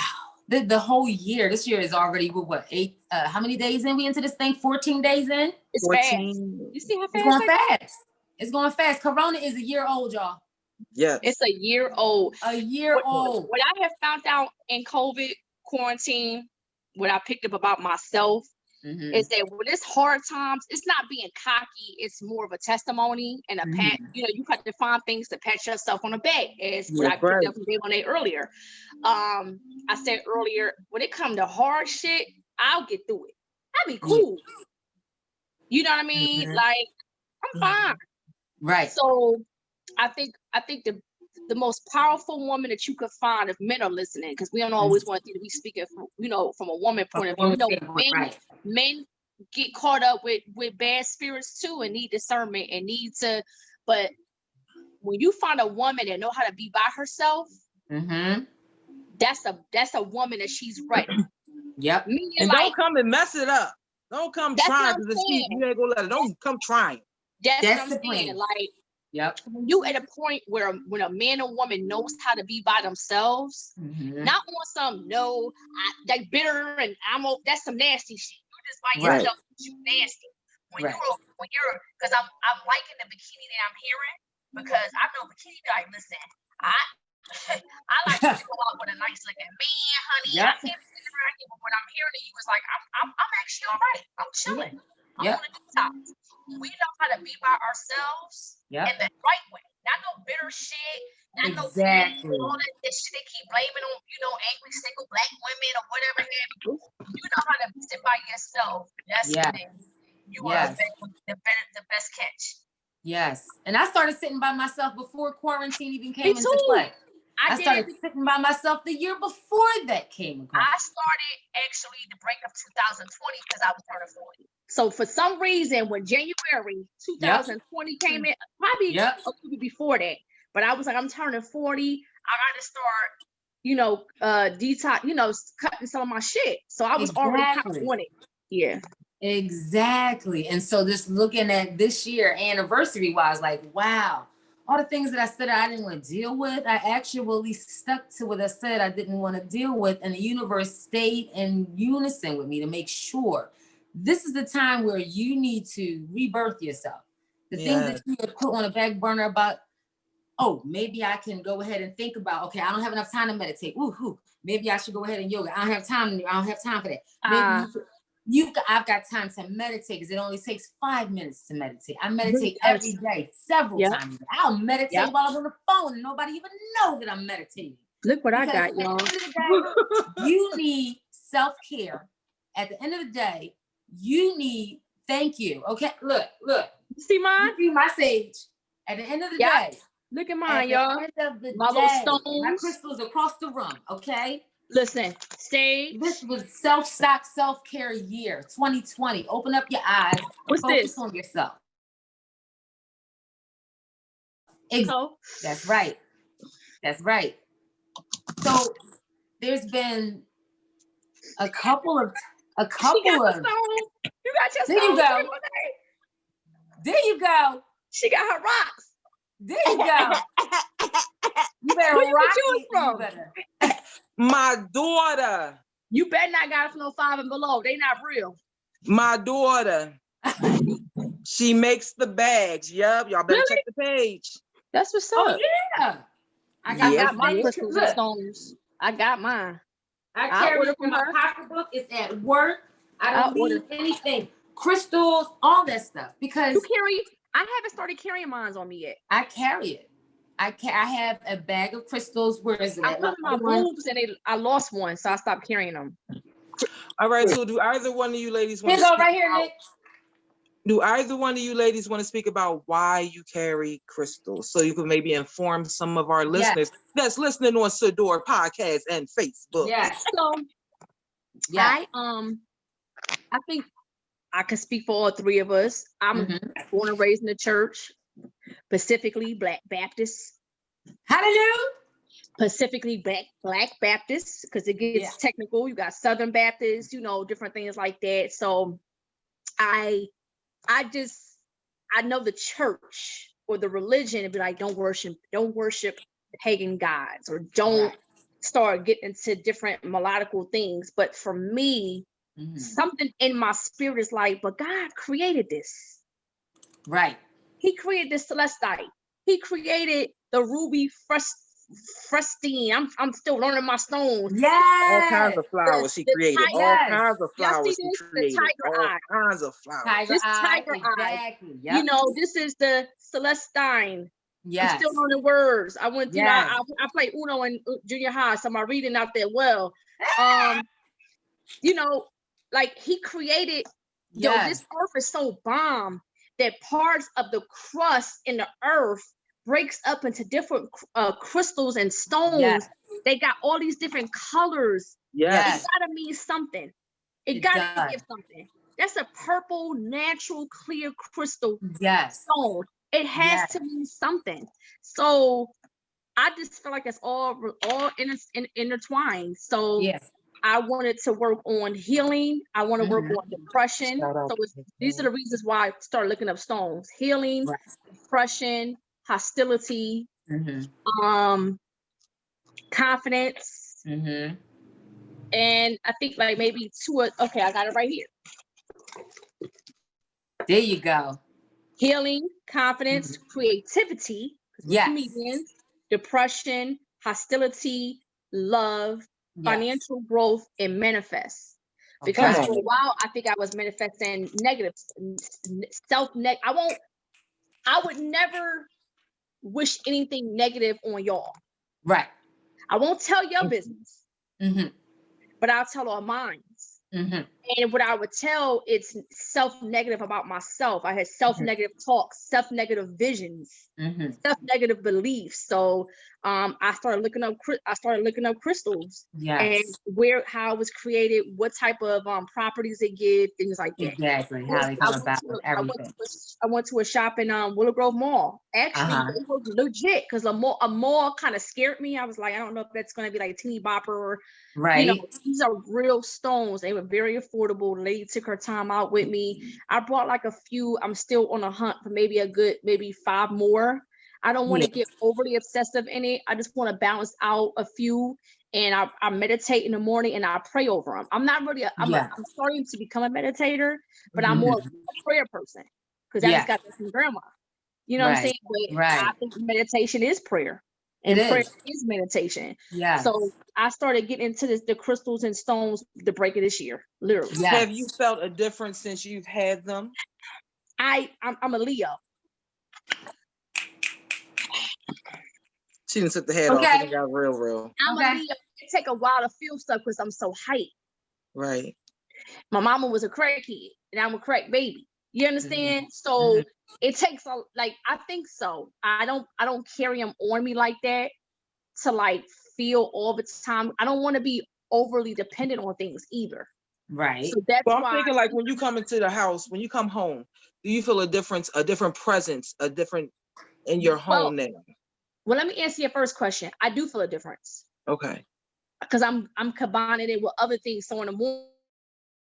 The whole year. This year is already what 8? How many days in we into this thing? 14 days in. It's 14. Fast. You see how fast it's going fast. It's going fast. Corona is a year old, y'all. Yeah, it's a year old. What I have found out in COVID quarantine, what I picked up about myself, is that when it's hard times, it's not being cocky. It's more of a testimony and a pat. You know, you have to find things to pat yourself on the back. As what I picked up from Day One Day earlier. I said earlier, when it comes to hard shit, I'll get through it. I'll be cool. You know what I mean? Like, I'm fine. Right. So I think the most powerful woman that you could find, if men are listening, because we don't always want to be speaking from, from a woman point of view. You know, men get caught up with bad spirits too, and need discernment and need to. But when you find a woman that know how to be by herself, that's a woman that she's ready. Yep. And don't come and mess it up. Don't come trying because you ain't gonna let it. Don't come trying. That's what I'm saying. Like, yep. When you at a point where when a man or woman knows how to be by themselves, not on some like bitter and that's some nasty shit. You just like yourself, you nasty. When you're, because I'm liking the bikini that I'm hearing, because I know bikini like, listen, I like to go out with a nice looking man, honey. I can't be sitting around here, but what I'm hearing to you is like, I'm actually all right. I'm chilling. I'm on a detox. We know how to be by ourselves in the right way. Not no bitter shit. Not no all that shit they keep blaming on, angry single black women or whatever. You know how to sit by yourself. That's it. You are the best catch. Yes. And I started sitting by myself before quarantine even came into play. I started sitting by myself the year before that came across. I started actually the break of 2020 because I was turning 40. So for some reason, when January 2020 came in, probably a little bit before that, but I was like, I'm turning 40. I got to start, detox, cutting some of my shit. So I was already kind of on it. Yeah. Exactly. And so just looking at this year anniversary wise, like, wow, all the things that I said I didn't want to deal with, I actually stuck to what I said I didn't want to deal with. And the universe stayed in unison with me to make sure this is the time where you need to rebirth yourself. The things that you had put on a back burner about, oh, maybe I can go ahead and think about, okay, I don't have enough time to meditate. Ooh, maybe I should go ahead and yoga. I don't have time for that. Maybe I've got time to meditate because it only takes 5 minutes to meditate. I meditate every day, several times. I'll meditate while I'm on the phone and nobody even know that I'm meditating. Look what I got, y'all. You need self-care. At the end of the day, you need thank you. Okay, look. See mine? You see my sage. At the end of the day. Look at mine, y'all. At the end of the my day, stones. my crystals across the room, okay? Listen, sage. This was self-stock, self-care year, 2020. Open up your eyes. What's focus this? on yourself. That's right. So there's been a couple of You got your stones. There you go. She got her rocks. There you go. You better Where you rock get yours it. from? You better. My daughter. You better not got it from no 5 and below. They not real. My daughter. She makes the bags. Yup. Y'all better check the page. That's what's up. Oh, yeah. I got my crystals and stones. I got mine. I carry it from my pocketbook. It's at work. I don't need anything. Crystals, all that stuff. Because you carry. I haven't started carrying mine on me yet. I carry it. I have a bag of crystals. Where is it? I put my boobs and I lost one, so I stopped carrying them. All right. So do either one of you ladies want to go right here, Nick? Do either one of you ladies want to speak about why you carry crystals, so you can maybe inform some of our listeners that's listening on Sador Podcast and Facebook? Yes. So, I think I can speak for all three of us. I'm born and raised in the church, specifically Black Baptist. Hallelujah. Specifically Black Baptist, because it gets technical. You got Southern Baptist, different things like that. So I know the church or the religion and be like, don't worship pagan gods, or don't start getting into different melodical things. But for me, something in my spirit is like, but God created this. Right. He created this celestite. He created the ruby frustine. I'm still learning my stones. Yeah. All kinds of flowers he created. All kinds of flowers he created. The tiger eye. Kinds of flowers. Tiger eye. Yep. This is the celestine. Yes. I'm still learning words. I went through I played Uno in junior high, so my reading out there well. Like he created, this earth is so bomb that parts of the crust in the earth breaks up into different crystals and stones. Yes. They got all these different colors. Yes. It gotta mean something. It gotta give something. That's a purple, natural, clear crystal stone. It has to mean something. So I just feel like it's all intertwined. So I wanted to work on healing. I want to work on depression. So these are the reasons why I started looking up stones: healing, depression, hostility, confidence, and I think like maybe two. Okay, I got it right here. There you go. Healing, confidence, creativity, because we're Yes. comedians, depression, hostility, love, financial growth, and manifest. Because Okay. for a while, I think I was manifesting negative, I would never wish anything negative on y'all. Right. I won't tell your business, Mm-hmm. but I'll tell all mine. Mm-hmm. And what I would tell, it's self-negative about myself. I had self-negative talks, self-negative visions, self-negative beliefs. So I started looking up crystals and how it was created, what type of properties it give, things like that. Exactly. How they come about everything. I went to a shop in Willow Grove Mall. Actually, they were legit, because a mall kind of scared me. I was like, I don't know if that's going to be like a teeny bopper or these are real stones. They were very affordable. The lady took her time out with me. I brought like a few. I'm still on a hunt for maybe 5 more. I don't want to get overly obsessive in it. I just want to balance out a few, and I meditate in the morning and I pray over them. I'm not really, I'm starting to become a meditator, but I'm more a prayer person, because I just got that from grandma. You know what I'm saying? But I think meditation is prayer. And prayer is meditation. Yeah. So I started getting into the crystals and stones the break of this year, literally. Yes. Have you felt a difference since you've had them? I'm a Leo. She didn't took the head off and it got real. I'm a Leo. It take a while to feel stuff because I'm so hype. Right. My mama was a crack kid and I'm a crack baby. You understand? So it takes I think so. I don't carry them on me like that to like feel all the time. I don't want to be overly dependent on things either. Right. So that's why I'm thinking, like, when you come into the house, when you come home, do you feel a different presence, in your home now? Well, let me answer your first question. I do feel a difference. Okay. Because I'm combining it with other things. So in the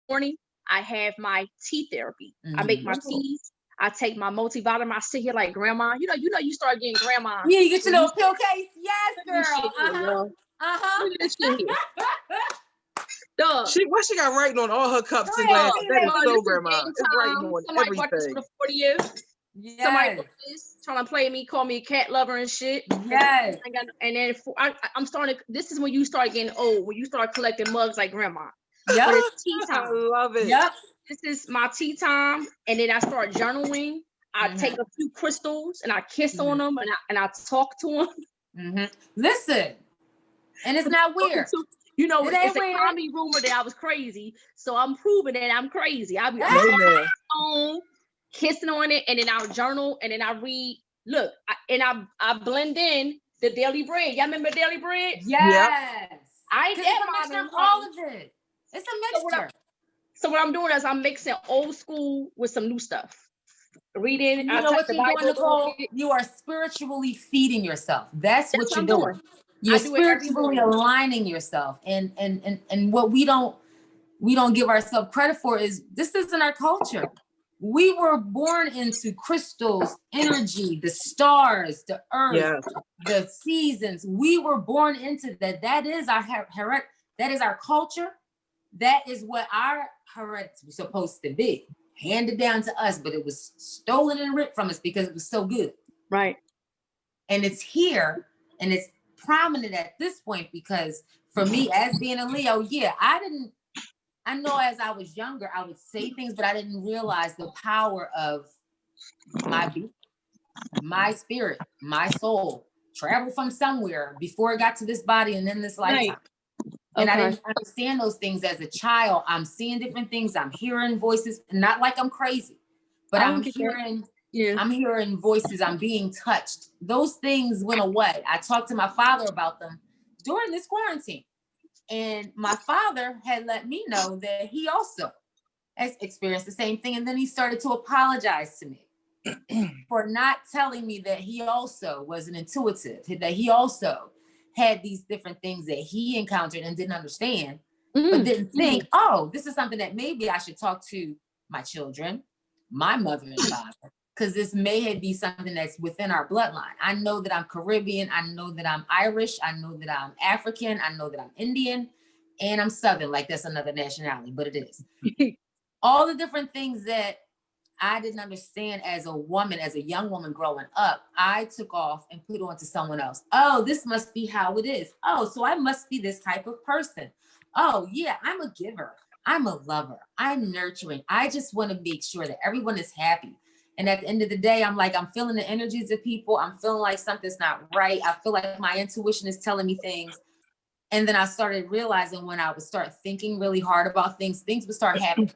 morning, I have my tea therapy. I make my teas. I take my multivitamin. I sit here like grandma. You know, you start getting grandma. Yeah, you get your little pill case. Yes, girl. Look at this shit here. Dog. Why she got writing on all her cups and glasses? That is so grandma. It's writing on somebody everything. For the 40th. Yes. Somebody trying to play me, call me a cat lover and shit. Yes. And then I'm starting. This is when you start getting old. When you start collecting mugs like grandma. Yep. But it's tea time. I love it. Yep. This is my tea time, and then I start journaling. I take a few crystals and I kiss on them, and I talk to them. Listen, and it's not weird. You know, it's a common rumor that I was crazy, so I'm proving that I'm crazy. I'll be kissing on it, and then I'll journal, and then I read. Look, I blend in the daily bread. Y'all remember daily bread? Yes. Yep. I ain't that mixture of all of it. It's a mixture. So what I'm doing is I'm mixing old school with some new stuff. Reading. You know what you're doing, Nicole? You are spiritually feeding yourself. That's what you're doing. You're spiritually aligning yourself. And what we don't give ourselves credit for is this isn't our culture. We were born into crystals, energy, the stars, the earth, the seasons. We were born into that. That is our that is our culture. That is what our heritage was supposed to be, handed down to us, but it was stolen and ripped from us because it was so good. Right. And it's here, and it's prominent at this point because for me, as being a Leo, I know as I was younger, I would say things, but I didn't realize the power of my being, my spirit, my soul, travel from somewhere before it got to this body and then this lifetime. Right. And I didn't understand those things as a child. I'm seeing different things. I'm hearing voices, not like I'm crazy, but I'm hearing voices. I'm being touched. Those things went away. I talked to my father about them during this quarantine. And my father had let me know that he also has experienced the same thing. And then he started to apologize to me for not telling me that he also was an intuitive, that he also had these different things that he encountered and didn't understand, but didn't think, this is something that maybe I should talk to my children, my mother and father, because this may be something that's within our bloodline. I know that I'm Caribbean. I know that I'm Irish. I know that I'm African. I know that I'm Indian, and I'm Southern. Like that's another nationality, but it is. All the different things that I didn't understand as a woman, as a young woman growing up, I took off and put on to someone else. Oh, this must be how it is. Oh, so I must be this type of person. Oh yeah, I'm a giver. I'm a lover. I'm nurturing. I just want to make sure that everyone is happy. And at the end of the day, I'm like, I'm feeling the energies of people. I'm feeling like something's not right. I feel like my intuition is telling me things. And then I started realizing when I would start thinking really hard about things, things would start happening.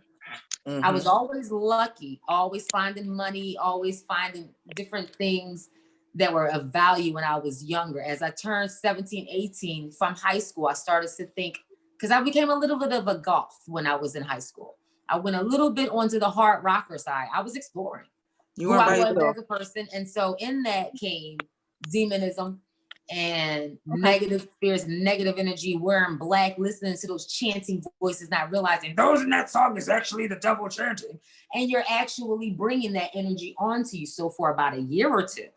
Mm-hmm. I was always lucky, always finding money, always finding different things that were of value when I was younger. As I turned 17, 18 from high school, I started to think, because I became a little bit of a goth when I was in high school. I went a little bit onto the hard rocker side. I was exploring who I was as a person. And so in that came demonism and negative spirits, negative energy, wearing black, listening to those chanting voices, not realizing those in that song is actually the devil chanting. And you're actually bringing that energy onto you. So for about a year or two,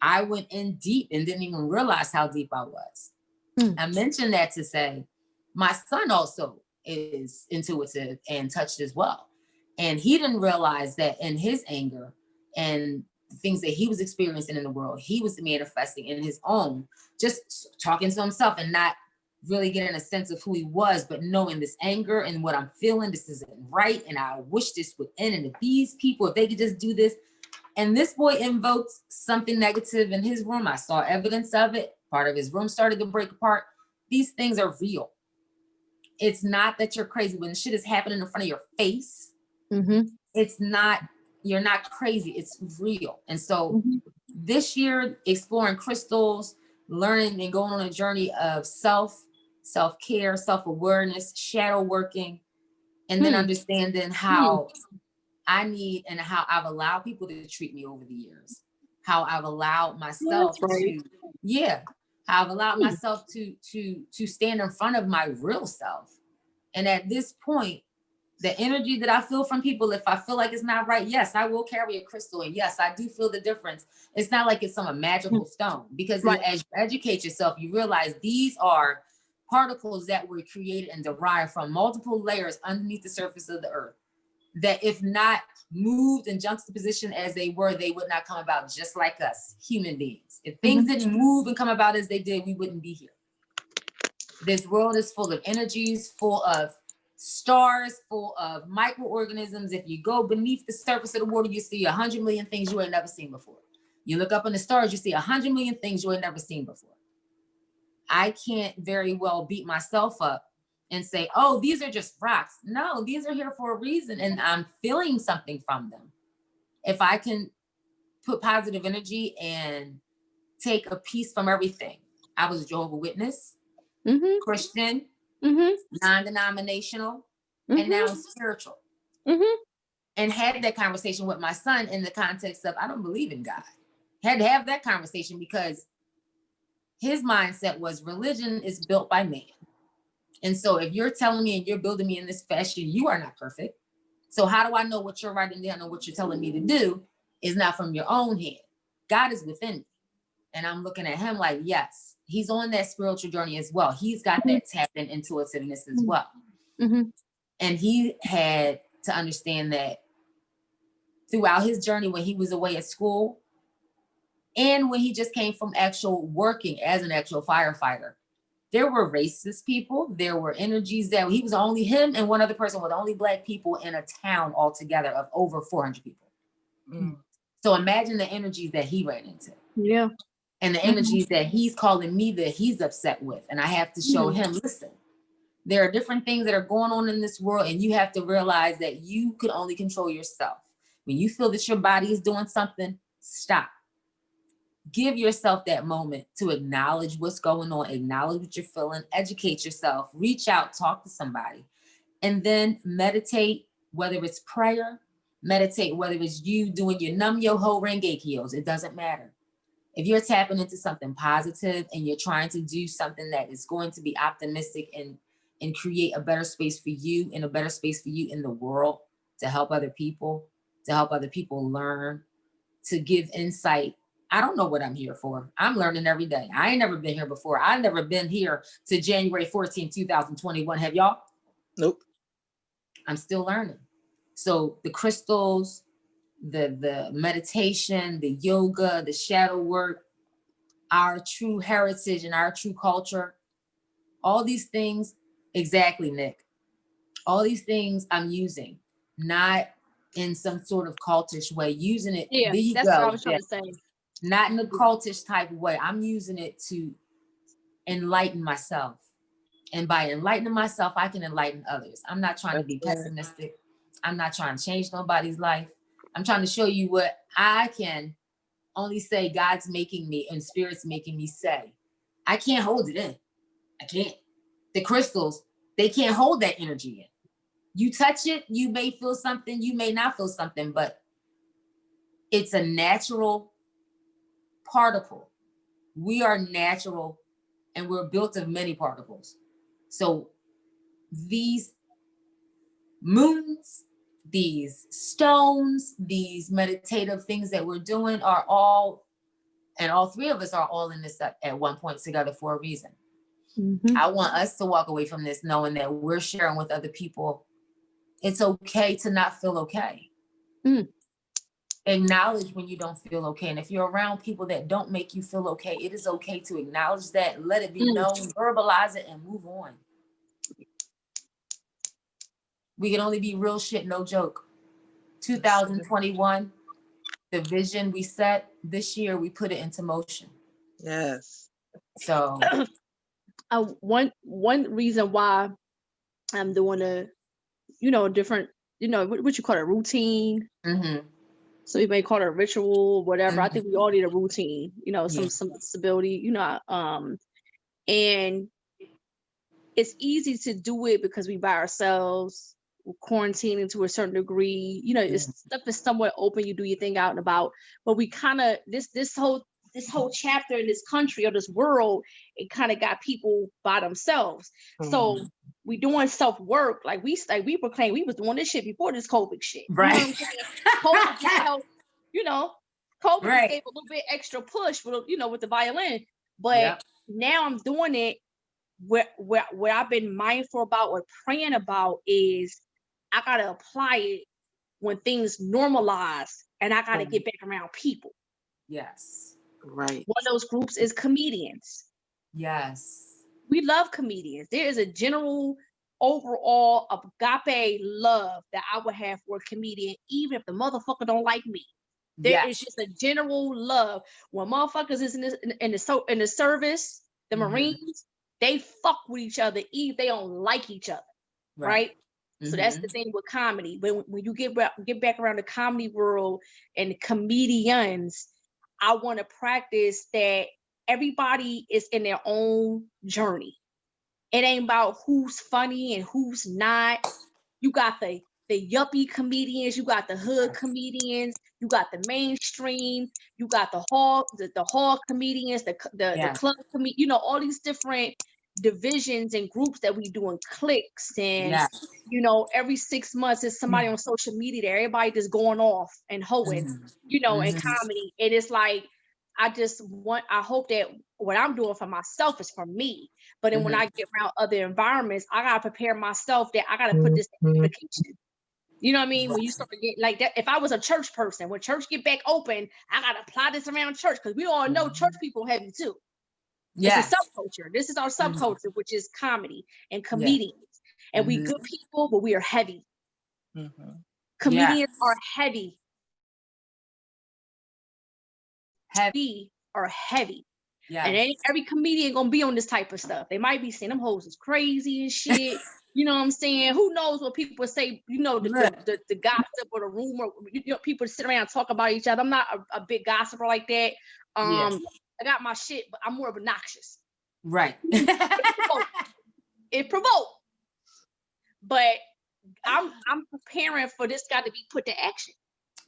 I went in deep and didn't even realize how deep I was. I mentioned that to say, my son also is intuitive and touched as well. And he didn't realize that in his anger and the things that he was experiencing in the world, he was manifesting in his own, just talking to himself and not really getting a sense of who he was, but knowing this anger and what I'm feeling, this isn't right. And I wish this would end. And if these people, if they could just do this. And this boy invoked something negative in his room. I saw evidence of it. Part of his room started to break apart. These things are real. It's not that you're crazy when shit is happening in front of your face. It's not, you're not crazy, it's real. And so this year, exploring crystals, learning and going on a journey of self-care, self-awareness, shadow working, and then understanding how I need and how I've allowed people to treat me over the years, how I've allowed myself how I've allowed myself to stand in front of my real self. And at this point, the energy that I feel from people, if I feel like it's not right, yes, I will carry a crystal. And yes, I do feel the difference. It's not like it's some magical stone, because as you educate yourself, you realize these are particles that were created and derived from multiple layers underneath the surface of the earth, that if not moved in juxtaposition as they were, they would not come about, just like us, human beings. If things didn't move and come about as they did, we wouldn't be here. This world is full of energies, full of stars, full of microorganisms. If you go beneath the surface of the water, you see 100 million things you ain't never seen before. You look up in the stars, you see 100 million things you ain't never seen before. I can't very well beat myself up and say, oh, these are just rocks. No, these are here for a reason, and I'm feeling something from them. If I can put positive energy and take a piece from everything. I was a Jehovah's Witness, Christian, non-denominational, and now spiritual. And had that conversation with my son in the context of, I don't believe in God. Had to have that conversation because his mindset was religion is built by man. And so if you're telling me and you're building me in this fashion, you are not perfect. So how do I know what you're writing down and what you're telling me to do is not from your own head? God is within me. And I'm looking at him like, yes, he's on that spiritual journey as well. He's got that tap in intuitiveness as well. And he had to understand that throughout his journey when he was away at school and when he just came from actual working as an actual firefighter, there were racist people. There were energies that he was only him and one other person were the only Black people in a town altogether of over 400 people. So imagine the energies that he ran into. And the energies that he's calling me that he's upset with. And I have to show him, listen, there are different things that are going on in this world, and you have to realize that you could only control yourself. When you feel that your body is doing something, stop. Give yourself that moment to acknowledge what's going on, acknowledge what you're feeling, educate yourself, reach out, talk to somebody, and then meditate, whether it's prayer, meditate, whether it's you doing your Nam Myoho Renge Kyos, it doesn't matter. If you're tapping into something positive and you're trying to do something that is going to be optimistic and create a better space for you and a better space for you in the world to help other people learn, to give insight. I don't know what I'm here for. I'm learning every day. I ain't never been here before. I've never been here to January 14, 2021. Have y'all? Nope. I'm still learning. So the crystals, the meditation, the yoga, the shadow work, our true heritage and our true culture, all these things, exactly, Nick. All these things I'm using, not in some sort of cultish way, using it. Yeah, there you that's go. what I was trying to say. Not in a cultish type of way. I'm using it to enlighten myself. And by enlightening myself, I can enlighten others. I'm not trying to be pessimistic. I'm not trying to change nobody's life. I'm trying to show you what I can only say God's making me and Spirit's making me say. I can't hold it in. I can't. The crystals, they can't hold that energy in. You touch it, you may feel something, you may not feel something, but it's a natural particle. We are natural and we're built of many particles. So these moons, these stones, these meditative things that we're doing are all, and all three of us are all in this at one point together for a reason. Mm-hmm. I want us to walk away from this knowing that we're sharing with other people. It's okay to not feel okay. Acknowledge when you don't feel okay. And if you're around people that don't make you feel okay, it is okay to acknowledge that, let it be known, verbalize it, and move on. We can only be real shit, no joke. 2021, the vision we set this year, we put it into motion. Yes. So one reason why I'm doing a, different, what you call it, routine. Mm-hmm. So you may call it a ritual, whatever. Mm-hmm. I think we all need a routine, some stability, and it's easy to do it because we by ourselves, we're quarantining to a certain degree. It's stuff is somewhat open. You do your thing out and about, but we kind of this whole chapter in this country or this world, it kind of got people by themselves. So we doing self work, like we proclaim we was doing this shit before this COVID shit. Right. You know what I'm saying? COVID just helped, COVID Right. just gave a little bit extra push with with the violin. But now I'm doing it where I've been mindful about or praying about is I gotta apply it when things normalize and I gotta get back around people. Yes. Right. One of those groups is comedians. Yes. We love comedians. There is a general overall agape love that I would have for a comedian, even if the motherfucker don't like me. There is just a general love. When motherfuckers is in the service, the Marines, they fuck with each other even if they don't like each other. Right? So that's the thing with comedy. But when you get back around the comedy world and comedians, I want to practice that everybody is in their own journey. It ain't about who's funny and who's not. You got the yuppie comedians, you got the hood comedians, you got the mainstream, you got the hall comedians, the club comedians, all these different divisions and groups that we do in cliques. And every 6 months there's somebody on social media that everybody just going off and hoeing, in comedy. And it's like I hope that what I'm doing for myself is for me. But then when I get around other environments, I gotta prepare myself that I gotta put this in application. You know what I mean? When you start to get like that, if I was a church person, when church get back open, I gotta apply this around church because we all know church people heavy too. It's a subculture. This is our subculture, which is comedy and comedians. And we good people, but we are heavy. Comedians are heavy. Heavy are heavy. And every comedian gonna be on this type of stuff. They might be saying them hoes is crazy and shit. You know what I'm saying? Who knows what people say, the gossip or the rumor, people sit around and talk about each other. I'm not a big gossiper like that. I got my shit, but I'm more obnoxious. Right. It provoked. But I'm preparing for this guy to be put to action.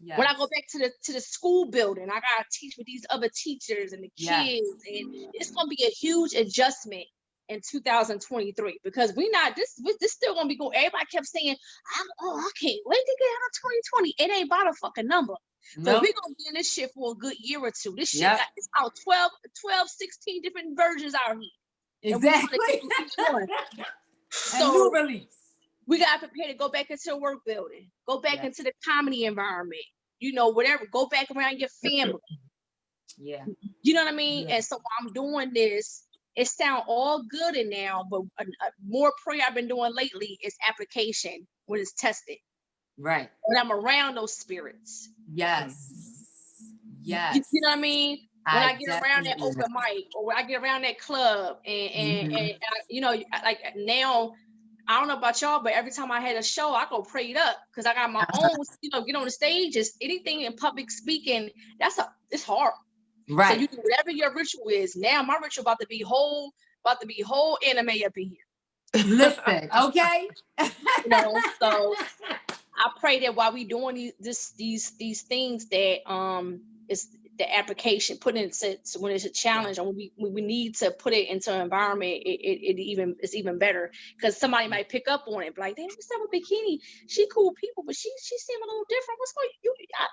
Yes. When I go back to the school building, I gotta teach with these other teachers and the kids, and it's gonna be a huge adjustment in 2023 because this still gonna be going. Everybody kept saying, I can't wait to get out of 2020. It ain't about a fucking number. But we're gonna be in this shit for a good year or two. This shit it's out 12, 16 different versions out here. Exactly. So new release. We got to prepare to go back into the work building, go back into the comedy environment, you know, whatever, go back around your family. Yeah. You know what I mean? Yeah. And so while I'm doing this, it sounds all good and now, but a more prayer I've been doing lately is application when it's tested. Right. When I'm around those spirits. Yes. Yes. You know what I mean? When I get around that open mic, or when I get around that club, and you know, like now, I don't know about y'all, but every time I had a show, I go prayed up because I got my own, you know, get on the stage. Just anything in public speaking, it's hard. Right. So you do whatever your ritual is. Now my ritual about to be whole anime up in here. Listen, okay. You know, so I pray that while we doing these things that is the application, put it into when it's a challenge, and we need to put it into an environment, it's even better, because somebody might pick up on it, like, damn, what's up with Bikini? She cool people, but she seem a little different. What's going?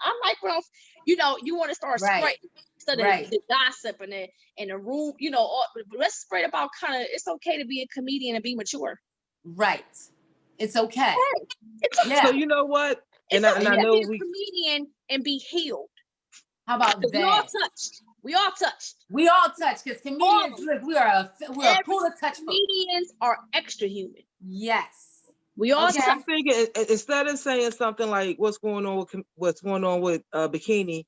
I like when you know, you want to start spreading instead of the gossip and the room, you know. Let's spread about kind of, it's okay to be a comedian and be mature. Right. It's okay. Right. It's okay. So you know what? And I know be a comedian and be healed. How about that? We all touched. We all touched, because comedians, look, we're a pool of touch. Comedians are extra human. Yes. We all touch. I'm thinking, instead of saying something like what's going on with Bikini,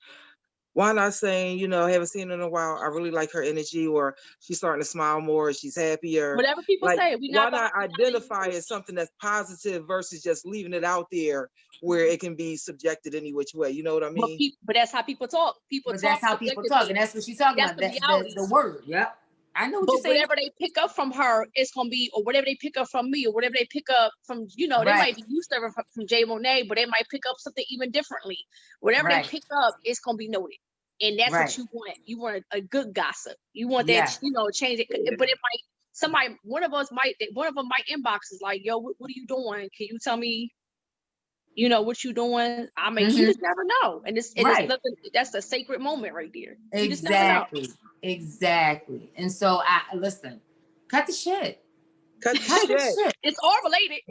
why not saying, you know, haven't seen her in a while, I really like her energy, or she's starting to smile more, she's happier. Whatever people say, why not identify as something that's positive versus just leaving it out there where it can be subjected any which way? You know what I mean? But that's how people talk. That's how people talk, and that's what she's talking about. That's the word. Yep. I know what you're saying. Whatever they pick up from her, it's gonna be, or whatever they pick up from me, or whatever they pick up from, you know, they might be used to it from Jay Monet, but they might pick up something even differently. Whatever they pick up, it's gonna be noted. And that's what you want. You want a good gossip. You want that, you know, change it. But it might, one of them might inbox is like, yo, what are you doing? Can you tell me, you know, what you doing? I mean, you just never know. And it's nothing, that's a sacred moment right there. You just never know. Exactly. And so listen, cut the shit. Cut the shit. It's all related.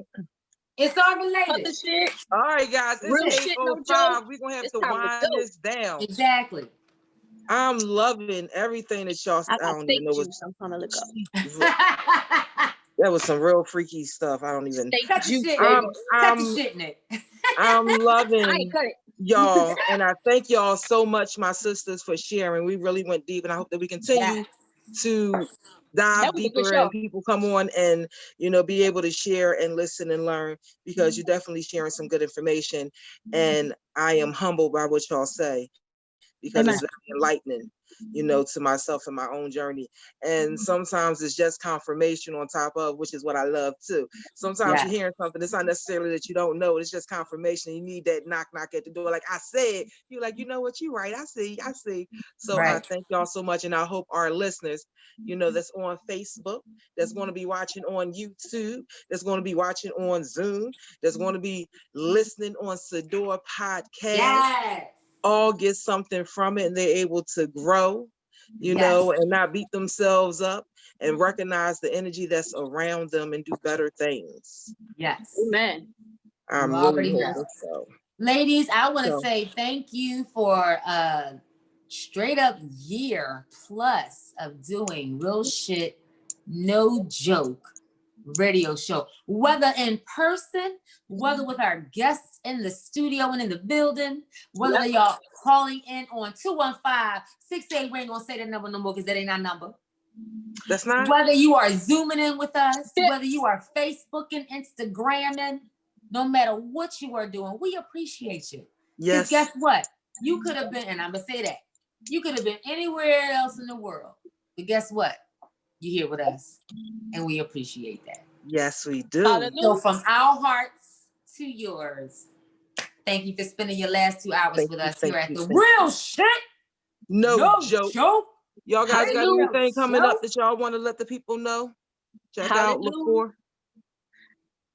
It's all related. Cut the shit. All right, guys. It's 8:05. We're going to have to wind this down. Exactly. I'm loving everything that y'all said. I don't even know what I'm trying to look up. That was some real freaky stuff. I don't even. Cut the shit, Nick. I'm loving y'all, and I thank y'all so much, my sisters, for sharing. We really went deep, and I hope that we continue to dive deeper and people come on and, you know, be able to share and listen and learn, because you're definitely sharing some good information, and I am humbled by what y'all say, because it's very enlightening, you know, to myself and my own journey. And sometimes it's just confirmation on top of, which is what I love too. Sometimes you're hearing something, it's not necessarily that you don't know, it's just confirmation. You need that knock at the door. Like I said, you're like, you know what, you're right. I see. So I thank y'all so much. And I hope our listeners, you know, that's on Facebook, that's going to be watching on YouTube, that's going to be watching on Zoom, that's going to be listening on Sador Podcast, all get something from it, and they're able to grow, you know, and not beat themselves up, and recognize the energy that's around them and do better things. Yes. Amen. I'm really hoping so. Ladies, I want to say thank you for a straight up year plus of doing Real Shit, No Joke radio show, whether in person, whether with our guests in the studio and in the building, whether y'all calling in on 215-68, we ain't gonna say that number no more because that ain't our number. That's not. Whether you are zooming in with us, whether you are Facebooking, Instagramming, no matter what you are doing, we appreciate you. Yes. Guess what? You could have been, and I'm gonna say that, you could have been anywhere else in the world, but guess what? You're here with us, and we appreciate that. Yes, we do. So from our hearts to yours, thank you for spending your last 2 hours with us here at the Real Shit, No Joke. Y'all guys got anything coming up that y'all want to let the people know? Check out, look for.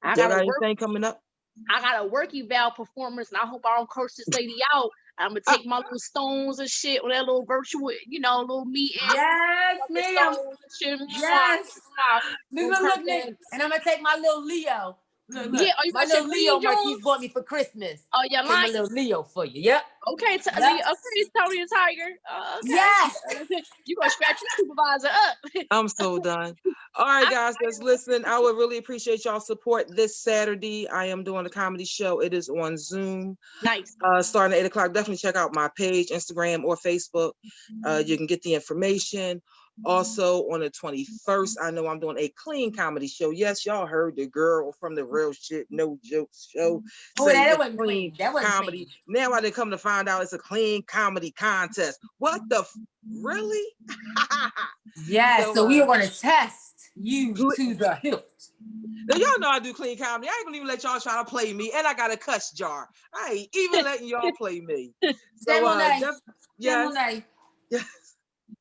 Y'all got anything coming up? I got a work eval performance, and I hope I don't curse this lady out. I'm gonna take my little stones and shit with that little virtual, you know, little meeting. Yes, ma'am. Yes. Look, Nick. And I'm gonna take my little Leo Look. Yeah, are you My got your little Leo green Marquise Jones? bought me for Christmas. Oh, yeah, Take my like little Leo for you. Yep. okay, Yep. okay, Tony the Tiger. Okay. Yes. You gonna scratch your supervisor up. I'm so done. All right, guys, let's listen. I would really appreciate y'all support this Saturday. I am doing a comedy show. It is on Zoom. Nice. Starting at 8 o'clock. Definitely check out my page, Instagram or Facebook. You can get the information. Also on the 21st, I know I'm doing a clean comedy show. Yes, y'all heard the girl from the Real Shit No Jokes show. Oh, say that it's wasn't clean. That wasn't comedy. clean. Now I did come to find out it's a clean comedy contest. What the really? Yes. So we are going to test you to the hilt. Now y'all know I do clean comedy. I ain't gonna even let y'all try to play me, and I got a cuss jar. I ain't even letting y'all play me. So yes.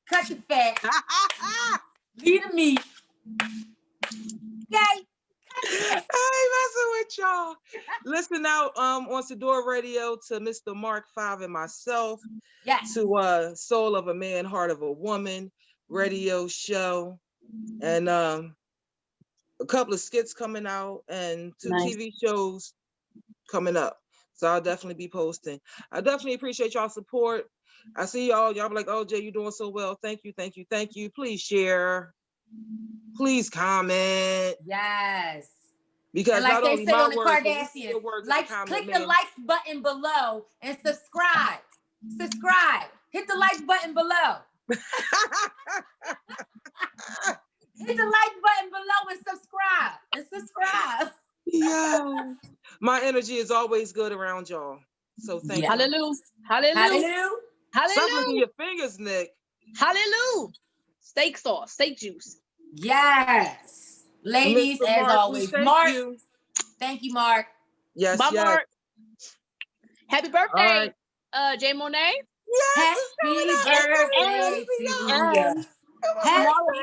Cut the fat. Leave the meat. Okay. I ain't messing with y'all. Listen out on Sador Radio to Mr. Mark 5 and myself. Yes. To Soul of a Man, Heart of a Woman radio show. And a couple of skits coming out and 2 TV shows coming up. So I'll definitely be posting. I definitely appreciate y'all support. I see y'all be like, oh, Jay, you're doing so well. Thank you. Please share. Please comment. Yes. Because and like not they only say my on the words, Kardashians, like, click the like button below and subscribe. Subscribe. Hit the like button below. Hit the like button below and subscribe. Yeah. My energy is always good around y'all. So thank you. Hallelujah. Hallelujah. Stop licking your fingers, Nick. Hallelujah. Steak sauce, steak juice. Yes. Ladies, Mr. as Mark, always, thank you. Thank you, Mark. Yes, Bye, yes. Mark. Happy birthday, Jay Monet. Yes, happy birthday to you. Tomorrow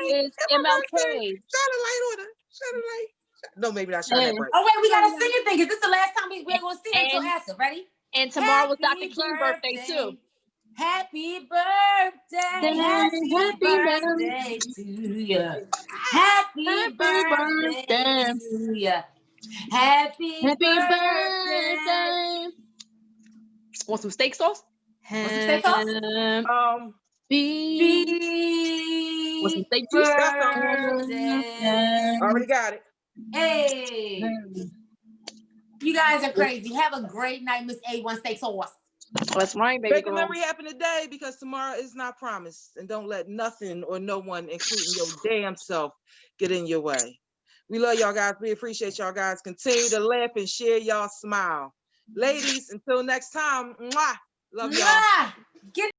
is MLK. Shine a light on her. Shine a light. No, maybe not shine that bright. Oh, wait, we got to sing it then, because this is the last time we're going to sing it until after. Ready? And tomorrow was Dr. King's birthday, too. Happy birthday. Happy birthday to you. Happy birthday to you. Happy birthday. Want some steak sauce? Want some steak sauce? Want some steak juice? Already got it. Hey. You guys are crazy. Have a great night, Miss A1 Steak Sauce. That's right, baby. Make a memory happen today, because tomorrow is not promised. And don't let nothing or no one, including your damn self, get in your way. We love y'all guys. We appreciate y'all guys. Continue to laugh and share y'all smile. Ladies, until next time, mwah, love y'all.